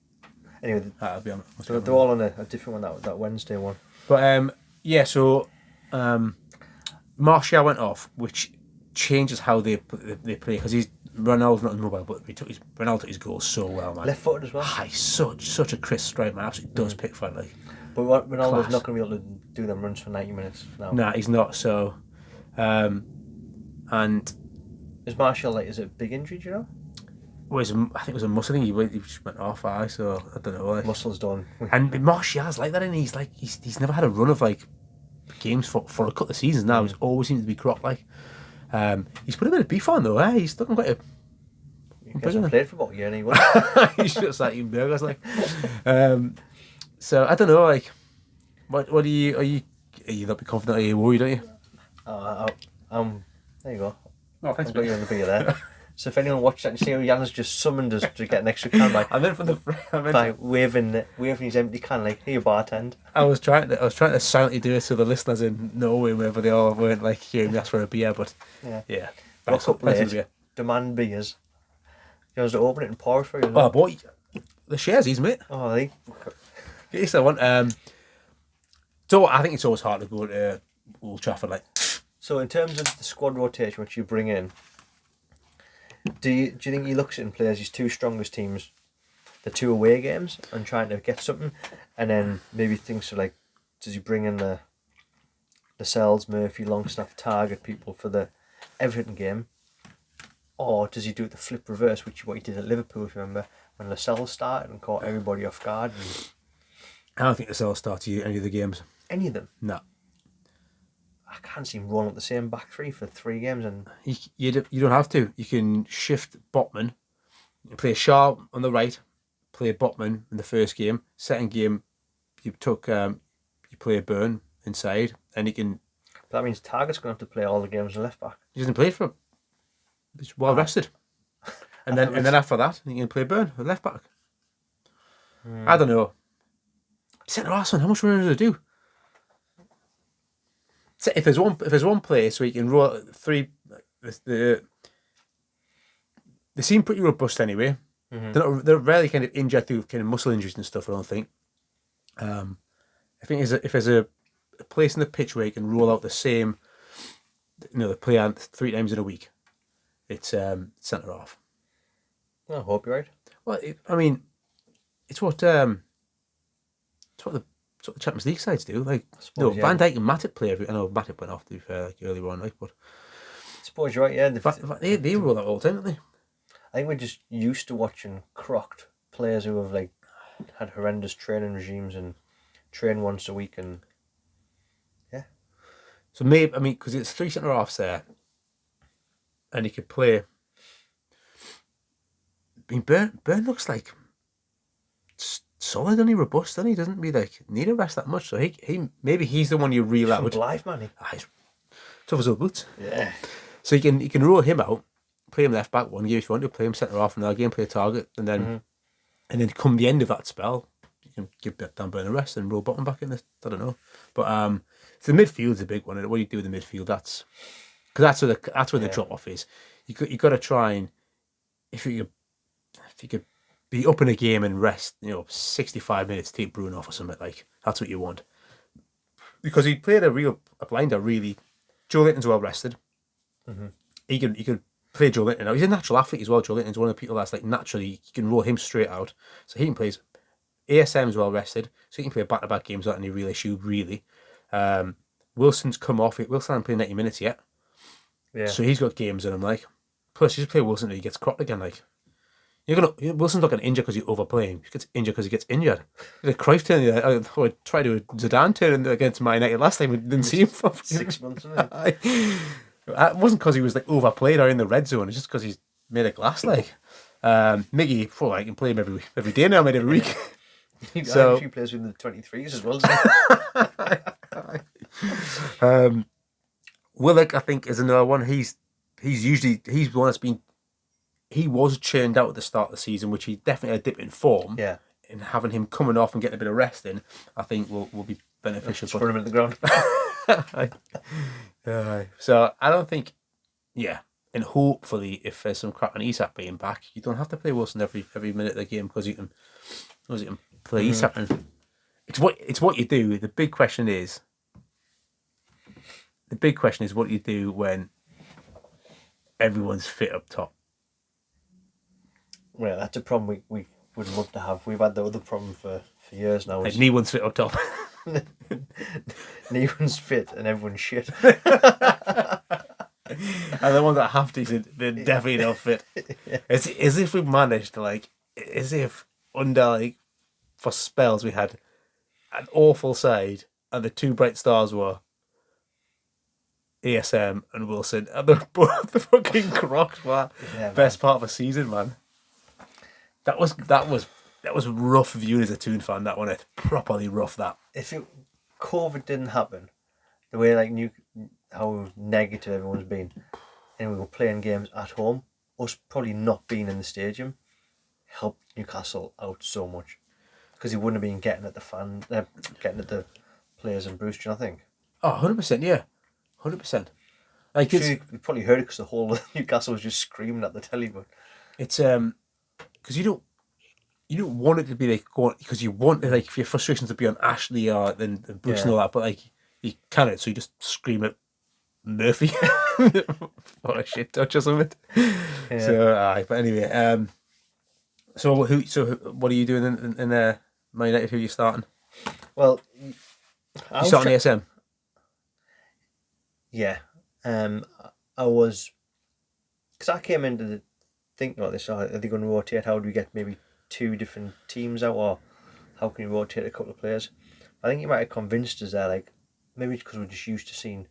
Anyway, I'll be on. they're all on a different one, that Wednesday one. But so Martial went off, which changes how they play because Ronaldo's not mobile, but Ronaldo took his goal so well, man. Left footed as well. He's such a crisp strike, man. Absolutely does pick fun, like. But Ronaldo's not going to be able to do them runs for 90 minutes now. Nah, he's not. So, and is Martial is it a big injury? Do you know? Well, I think it was a muscle thing. He just went off. So I don't know. Like. Muscle's done. And Martial's like that, and he's never had a run of like games for a couple of seasons now. He's always seems to be cropped like. He's put a bit of beef on though. He's looking quite a. He hasn't played for about a year and he won. He's just like eating burgers, like. So I don't know, like, what are you not be confident? Are you worried? Are you? There you go. Oh, thanks. I've got you on the video there. So if anyone watched that and see how Jan's just summoned us to get an extra can, like I meant from the waving his empty can, like here, bartend. I was trying to silently do it so the listeners in Norway, wherever they all weren't like hearing me ask for a beer, but yeah. Rock up late, demand beers. You want to open it and pour it for you? Oh boy, the sharesies, mate. Oh, they. Get yourself one. So I think it's always hard to go to Old Trafford, like. So in terms of the squad rotation which you bring in, do you think he looks at players his two strongest teams, the 2 away games, and trying to get something, and then maybe thinks of like, does he bring in the Lascelles, Murphy, Longstaff, target people for the Everton game, or does he do it the flip reverse, which is what he did at Liverpool, if you remember, when Lascelles started and caught everybody off guard? I don't think Lascelles started any of the games. Any of them? No. I can't see him rolling up the same back three for 3 games, and you don't have to. You can shift Botman, you play Shaw on the right, play Botman in the first game. Second game, you play Burn inside, and he can. But that means Target's going to have to play all the games in left back. He doesn't play for him. He's well rested, and then after that, he can play Burn at left back. I don't know. Centre half, how much running does it do? So if there's one place where you can roll 3, they seem pretty robust anyway. They're rarely kind of injured through kind of muscle injuries and stuff. I don't think. I think if there's a place in the pitch where you can roll out the same, the player 3 times in a week, it's centre half. I hope you're right. Well, I mean, it's what the Champions League sides do. Like, suppose, Van Dijk and Matip play every. I know Matip went off to be fair, like earlier on, like, but I suppose you're right. Yeah, they roll out all the time, don't they? I think we're just used to watching crocked players who have like had horrendous training regimes and train once a week, and yeah. So maybe because it's 3 centre halves there, and he could play. I mean, Burn looks like solid, and he robust, and he doesn't really like need a rest that much. So he maybe he's the one you reel out. Live man. He's tough as old boots. Yeah. So you can rule him out, play him left back one game if you want to, play him centre half another game, play a target, and then come the end of that spell, you can give Dan Burn a rest and roll Bottom back in this. I don't know, but so the midfield's a big one. And what do you do with the midfield? That's because that's where the drop off is. You got to try and if you could be up in a game and rest, 65 minutes, take Bruno off or something, like that's what you want. Because he played a blinder really. Joe Linton's well rested. He could play Joe Linton now. He's a natural athlete as well. Joe Linton's one of the people that's like naturally you can roll him straight out. So he can play. ASM's well rested, so he can play back-to-back games without any real issue, really. Wilson's come off it. Wilson hasn't played 90 minutes yet. Yeah. So he's got games in him, like. Plus, you just play Wilson and he gets cropped again, like. Wilson's not going to injure because you overplay him. He gets injured because he gets injured. The Cruyff turn, I tried to Zidane turn against Man United last time. We didn't see him for 6 months. Isn't it? It wasn't because he was like overplayed or in the red zone. It's just because he's made of glass, like. Miggy, I can play him every day now, every week. So he plays with the 23s as well. Willock, I think, is another one. He's the one that's been. He was churned out at the start of the season, which he definitely had a dip in form. Yeah. And having him coming off and getting a bit of rest in, I think will be beneficial. Just put him in the ground. So I don't think, and hopefully if there's some crap on Isak being back, you don't have to play Wilson every minute of the game because you can play Isak. And it's what you do. The big question is what you do when everyone's fit up top. Well, that's a problem we would love to have. We've had the other problem for years now. Like, no one's fit up top. No one's fit and everyone's shit. And the ones that have to, they're definitely not fit. Yeah. It's as if we managed to as if under for spells we had an awful side and the 2 bright stars were ASM and Wilson, and they're both the fucking crocs for best part of the season, man. That was rough viewing as a Toon fan. That one, it properly rough. That if COVID didn't happen, the way how negative everyone's been, and we were playing games at home, us probably not being in the stadium helped Newcastle out so much because he wouldn't have been getting at the players and Bruce. Do you not think? Oh, 100%, yeah, 100%. Like you probably heard it because the whole of Newcastle was just screaming at the telly, but it's because you don't want it to be like going because you want like for your frustrations to be on Ashley or then Bruce and all that, but like you can't, so you just scream at Murphy for a shit touch or something. Yeah. So but anyway, so what are you doing in Man United? Who are you starting? Well, you starting ASM? Yeah, I was because I came into thinking about this. Are they going to rotate? How do we get maybe 2 different teams out, or how can you rotate a couple of players? I think you might have convinced us there, like maybe because we're just used to seeing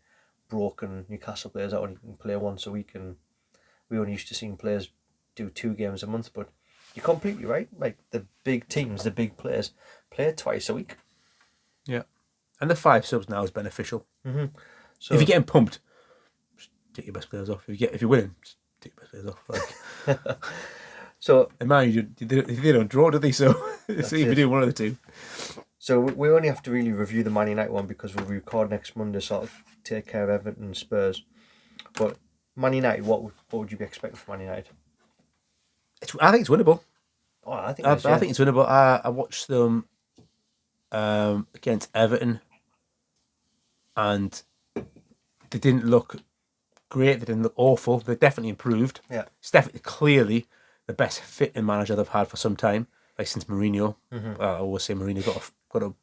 broken Newcastle players that only can play once a week, and we only used to seeing players do 2 games a month. But you're completely right. Like the big teams, the big players play twice a week. Yeah, and the 5 subs now is beneficial. Mm-hmm. So if you're getting pumped, just take your best players off. If you're winning, just take your best players off. Like. So, and man, they don't draw, do they? So if you do one of the 2. So we only have to really review the Man United one because we'll record next Monday, sort of take care of Everton and Spurs. But Man United, what would you be expecting from Man United? I think it's winnable. Oh, I think I it is, yeah. think it's winnable. I watched them against Everton, and they didn't look great. They didn't look awful. They definitely improved. Yeah. It's definitely clearly the best fitting manager they've had for some time, like since Mourinho. I always say Mourinho got a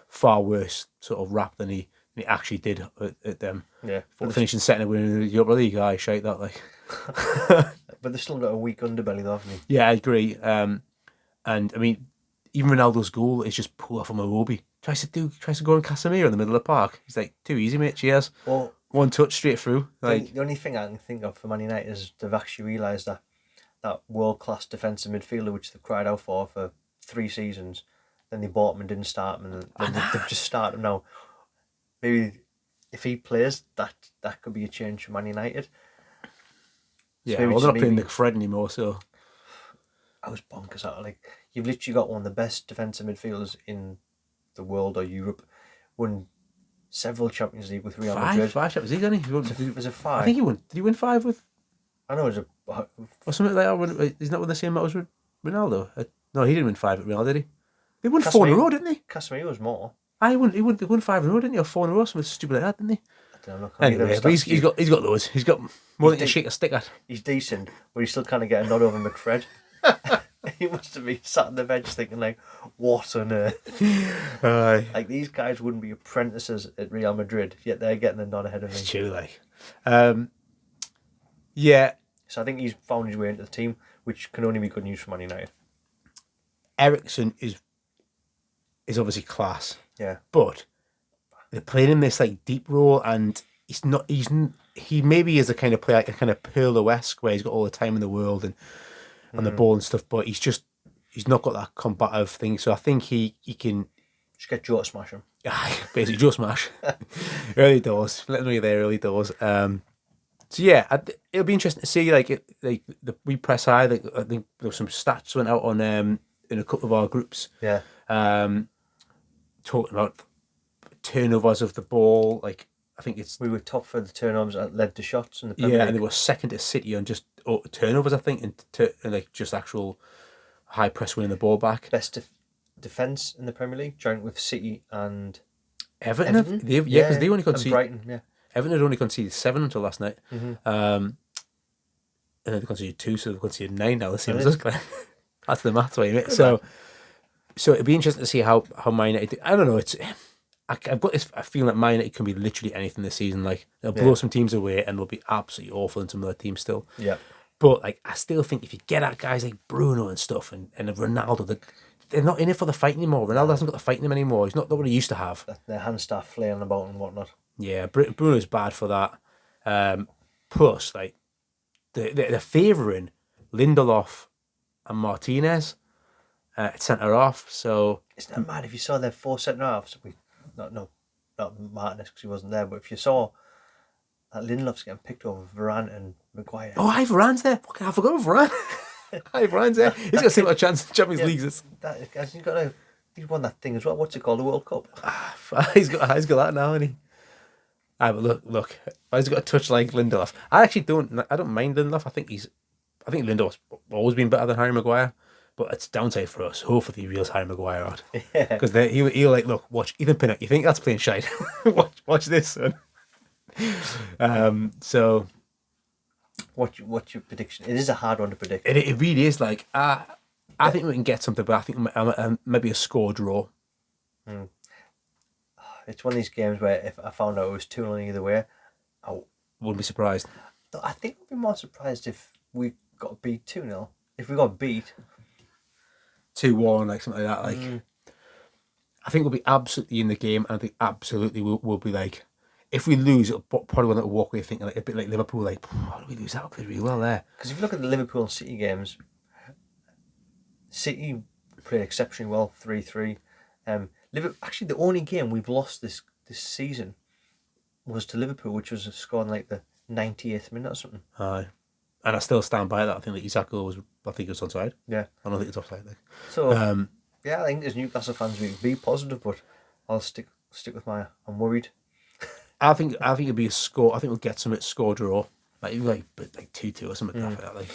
far worse sort of rap than he actually did at them. Yeah. But finishing second and winning the Europa League, I shite that like. But they've still got a weak underbelly, though, haven't they? Yeah, I agree. And I mean, even Ronaldo's goal is just pulled off from Iwobi. Tries to go on Casemiro in the middle of the park. He's like, too easy, mate. Cheers. Well, One touch straight through. Like, the only thing I can think of for Man United is they've actually realised that world-class defensive midfielder, which they've cried out for 3 seasons, then they bought him and didn't start him, and then they've just started him now. Maybe if he plays, that could be a change for Man United. yeah, maybe well, they're not just playing maybe- McFred anymore, so I was bonkers at it. Like, you've literally got one of the best defensive midfielders in the world or Europe. Won several Champions League with Real Madrid. five Champions League, didn't he? Was it 5? I think he won. Did he win 5 with I know it was or something like that? Isn't that with the same amount as Ronaldo? No, he didn't win 5 at Real, did he? They won 4 in a row, didn't they? Casemiro was more. He won 5 in a row, didn't he? Or 4 in a row, something stupid like that, didn't he? I don't know. Anyway, but he's got loads. He's got more than to shake a stick at. He's decent, but he's still kind of getting a nod over McFred. He must have been sat on the bench thinking, like, what on earth? Like, these guys wouldn't be apprentices at Real Madrid, yet they're getting a nod ahead of me. It's true, like. Yeah, So I think he's found his way into the team, which can only be good news for Man United. Ericsson is obviously class, Yeah. but they're playing him this like deep role, and he maybe is a kind of player, like a kind of Pirlo-esque, where he's got all the time in the world and the ball and stuff, but he's not got that combative thing. So I think he can Just get Joe to smash him. basically just smash early doors. Let them know you're there early doors. So yeah, it'll be interesting to see like we press high. Like, I think there were some stats went out on in a couple of our groups. Yeah. Talking about turnovers of the ball. Like I think it's We were top for the turnovers that led to shots in the Premier yeah, League. and they were second to City on just turnovers. I think and like just actual high press winning the ball back. Best defence in the Premier League, joint with City and Everton. Because they only and conceded. Brighton, yeah. Everton had only conceded 7 until last night. Mm-hmm. And then they conceded 2, so they've conceded 9 now. The same as us. That's the maths way, mate. So it'd be interesting to see how Man United. I don't know. I've got this feeling that Man United can be literally anything this season. Like they'll blow some teams away, and they'll be absolutely awful in some of their teams still. Yeah. But like, I still think if you get at guys like Bruno and stuff, and Ronaldo, they're not in it for the fight anymore. Ronaldo hasn't got the fight in him anymore. He's not what he used to have. Their hands start flailing about and whatnot. Yeah, Bruno's bad for that. Plus, like, they're favouring Lindelof and Martinez at centre half. So Isn't that mad? If you saw their 4 centre halves, not Martinez because he wasn't there, but if you saw that Lindelof's getting picked over Varane and Maguire. oh, Varane's there. Fucking, I forgot Varane. Varane's there. He's got a similar chance in Champions League. He's won that thing as well. What's it called? The World Cup. He's got that now, hasn't he? But look. He's got a touch like Lindelof. I don't mind Lindelof. I think Lindelof's always been better than Harry Maguire. But it's downside for us. Hopefully he reels Harry Maguire out. Yeah. Because he'll like, look, watch Ethan Pinnock. You think that's playing shite? watch this, son. So What's your prediction? It is a hard one to predict. it really is. Like I think we can get something, but I think maybe a score draw. It's one of these games where if I found out it was 2-0 either way, I Wouldn't be surprised. think I'd be more surprised if we got beat 2-0. If we got beat 2-1, like something like that. Like I think we'll be absolutely in the game, and I think absolutely we'll be like, if we lose, it'll probably want to walk away thinking like a bit like Liverpool, like, how did we lose that? We played really well there. Because if you look at the Liverpool and City games, City played exceptionally well, 3-3. Actually, the only game we've lost this season was to Liverpool, which was scored in like the 98th minute or something. Aye. And I still stand by that. I think that Isako was onside. Yeah. I don't think it's offside. Like. So, I think as Newcastle fans, we can be positive, but I'll stick with I'm worried. I think it'll be a score. I think we'll get some score draw, like even like 2-2 or something like that. Like,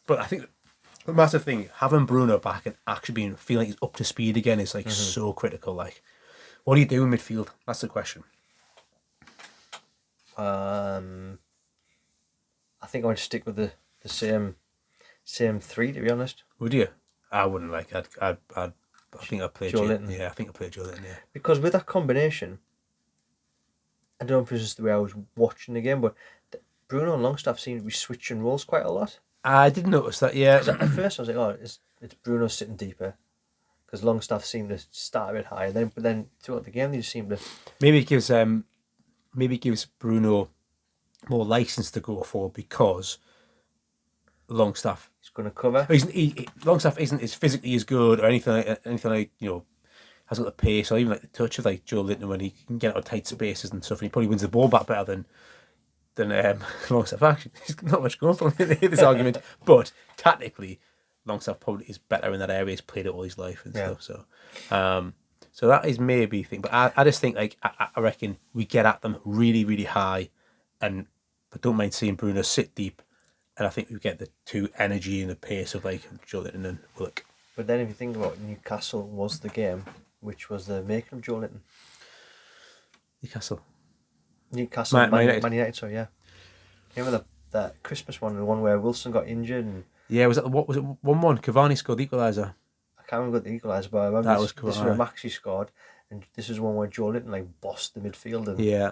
but I think The massive thing, having Bruno back and actually feeling like he's up to speed again is like so critical. Like, what do you do in midfield? That's the question. I think I would stick with the same three, to be honest. Would you? I wouldn't like. I think I'd play Joelinton. Yeah, I think I'd play Joelinton. Yeah. Because with that combination, I don't know if it's just the way I was watching the game, but Bruno and Longstaff seem to be switching roles quite a lot. I did notice that. Yeah. 'Cause at first I was like, oh, it's Bruno sitting deeper, because Longstaff seemed to start a bit higher. But then throughout the game they just seem to Maybe it gives Bruno more license to go for because Longstaff. he's going to cover. Longstaff isn't as physically as good or anything like has got the pace or even like the touch of like Joelinton when he can get out of tight spaces and stuff, and he probably wins the ball back better than Longstaff. Actually, there's not much going for him in this argument, but tactically, Longstaff probably is better in that area. He's played it all his life and stuff. So that is maybe a thing. But I just think like I reckon we get at them really, really high, and I don't mind seeing Bruno sit deep, and I think we get the two energy and the pace of like Joelinton and Willock. But then if you think about it, Newcastle was the game, which was the making of Joelinton. Newcastle, Man United, sorry, yeah. Remember that Christmas one, the one where Wilson got injured and... Yeah, what was it? 1-1. Cavani scored the equaliser. I can't remember the equaliser, but I remember That was cool. This was where Maxi scored, and this is one where Joelinton like bossed the midfield. And Yeah.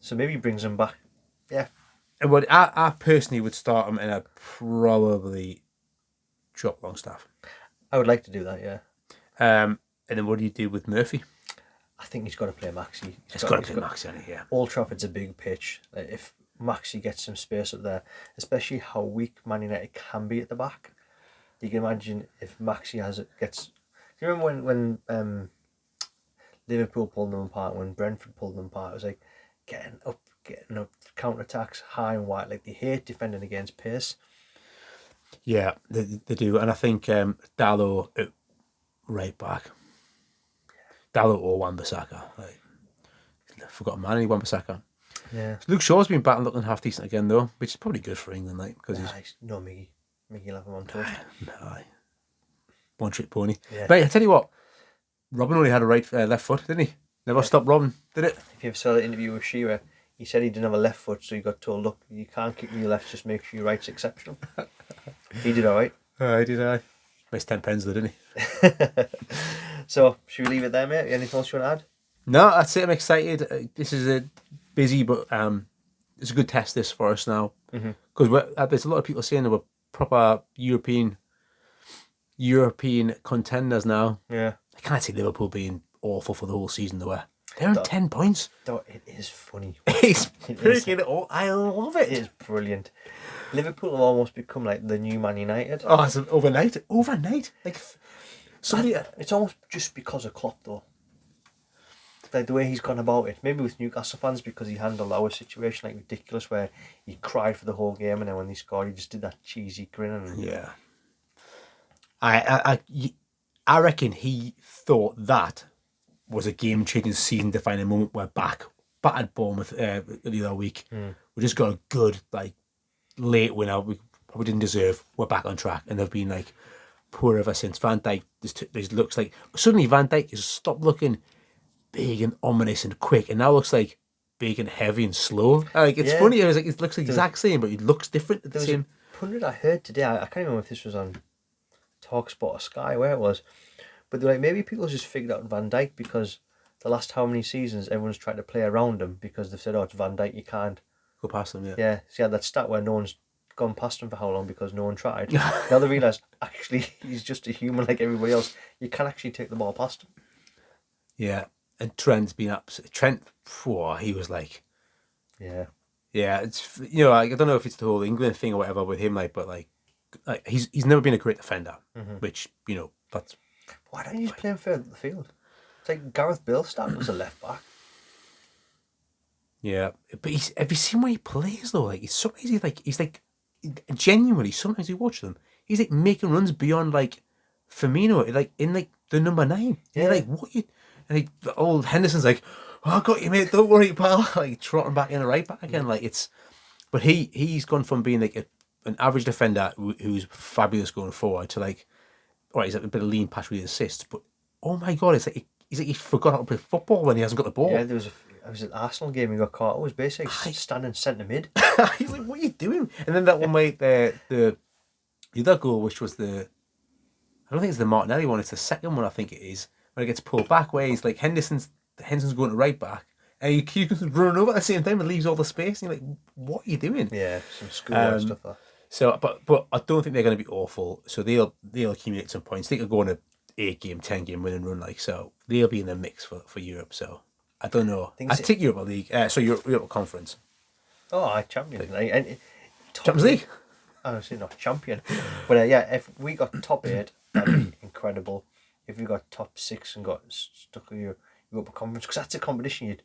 so maybe he brings him back. Yeah. And what I personally would start him, and I'd probably drop Longstaff. I would like to do that, yeah. And then what do you do with Murphy? I think he's got to play Maxi. He's got to play Maxi, hasn't he? Yeah. Old Trafford's a big pitch. Like, if Maxi gets some space up there, especially how weak Man United can be at the back, you can imagine if Maxi gets... Do you remember when Liverpool pulled them apart, when Brentford pulled them apart? It was like getting up, counter-attacks high and wide. Like, they hate defending against pace. Yeah, they do. And I think Dallo at right back. Dallo or Wan-Bissaka. Like, I've forgotten man, Wan-Bissaka. Yeah. Luke Shaw's been back and looking half decent again though, which is probably good for England, like, because he's no Miggy. Miggy will have him on toast. No, one trick pony. Yeah. But I tell you what, Robin only had a left foot, didn't he? Never stopped Robin, did it? If you ever saw the interview with Shearer, he said he didn't have a left foot, so he got told, look, you can't kick with your left, just make sure your right's exceptional. He did alright. I did I. Missed 10 pens though, didn't he? So, should we leave it there, mate? Anything else you want to add? No, that's it. I'm excited. This is a busy, but it's a good test this for us now. Because there's a lot of people saying that we're proper European contenders now. Yeah. I can't see Liverpool being awful for the whole season though. They're on 10 points. Though it is funny. It's freaking I love it. It is brilliant. Liverpool have almost become like the new Man United. Oh, it's overnight. Like somebody. It's almost just because of Klopp though. Like the way he's gone about it. Maybe with Newcastle fans because he handled our situation like ridiculous, where he cried for the whole game and then when they scored he just did that cheesy grin. And... Yeah. I reckon he thought that was a game-changing, season-defining moment. We're back, battered Bournemouth the other week. We just got a good late winner. We probably didn't deserve. We're back on track, and they've been like poor ever since. Van Dijk this looks like suddenly Van Dijk has stopped looking big and ominous and quick, and now looks like big and heavy and slow. Like it's funny. It looks the exact same, but it looks different at the same. A pundit I heard today. I can't remember if this was on TalkSport or Sky, where it was, but they're like, maybe people just figured out Van Dijk because the last how many seasons everyone's tried to play around him because they've said, oh, it's Van Dijk, you can't go past him. Yeah. So he had that stat where no one's gone past him for how long because no one tried. Now they realise actually he's just a human like everybody else. You can actually take the ball past him. Yeah. And Trent's been he was like, yeah, it's I don't know if it's the whole England thing or whatever with him, but he's never been a great defender, which that's. Why don't you just play him further up the field? It's like Gareth Bale's stat was a left back. Yeah, but have you seen where he plays though? Like, it's so easy. He's genuinely. Sometimes you watch them. He's like making runs beyond Firmino, in the number 9. Yeah, you're like what you. And old Henderson's like, oh, I got you, mate. Don't worry, pal. Trotting back in the right back again. But he's gone from being like a an average defender who's fabulous going forward to like, all right, he's like a bit of lean patch with his assists, but oh my god, it's like he forgot how to play football when he hasn't got the ball. Yeah, there was an Arsenal game he got caught. It was basically standing centre mid. He's like, what are you doing? And then that one, mate, the other goal, which was I don't think it's the Martinelli one, it's the second one, I think it is, when it gets pulled back, where he's like, Henderson's going to right back, and he keeps running over at the same time and leaves all the space, and you're like, what are you doing? Yeah, some schoolboy stuff there. So, but I don't think they're going to be awful. So they'll accumulate some points. They could go on a 8-game, 10-game winning run, like, so they'll be in the mix for Europe. So I don't know. I take Europa League. So Europa Conference. Oh, Champions League. Champions League. Obviously not champion, but yeah, if we got top 8, that'd be incredible. If we got top 6 and got stuck with Europa Conference, because that's a competition you'd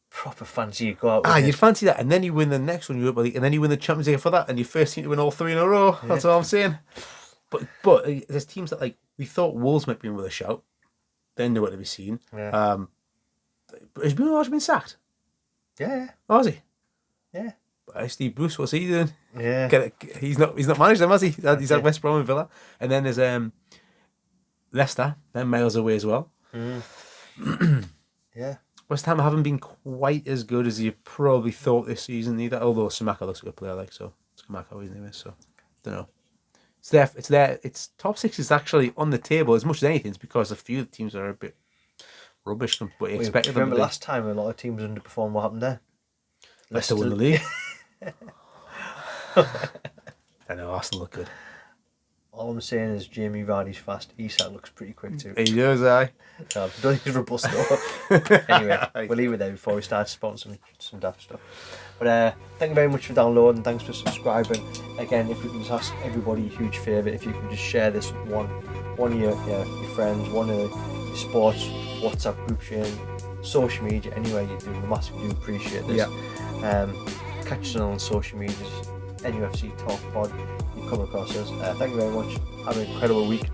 proper fancy you go out with. You'd fancy that, and then you win the next one, Europa League, and then you win the Champions League for that, and you first team to win all 3 in a row. Yeah. That's all I'm saying. But there's teams that, like, we thought Wolves might be in with a shout. Then nowhere to be seen. Yeah. But has Bruno Lage been sacked? Yeah. Oh, has he? Yeah. Steve Bruce, what's he doing? Yeah. He's not managed them, has he? He's at West Brom and Villa, and then there's Leicester, then miles away as well. Yeah. West Ham haven't been quite as good as you probably thought this season either. Although Samaka looks a good player, like, so it's Samaka, his name is. So don't know. It's there. It's top 6 is actually on the table as much as anything. It's because a few teams are a bit rubbish than what you expected. Remember last time a lot of teams underperformed? What happened there? Leicester won the league. I know Arsenal look good. All I'm saying is Jamie Vardy's fast. Isak looks pretty quick too. He does, aye. No, don't he's robust though. Anyway, we'll leave it there before we start sponsoring some daft stuff. But thank you very much for downloading. Thanks for subscribing. Again, if we can just ask everybody a huge favour, if you can just share this with one of your friends, one of your sports WhatsApp group sharing, social media, anywhere you do, we massively do appreciate this. Yeah. Catch us on social medias, NUFC Talk Pod. You come across us. Thank you very much. Have an incredible week.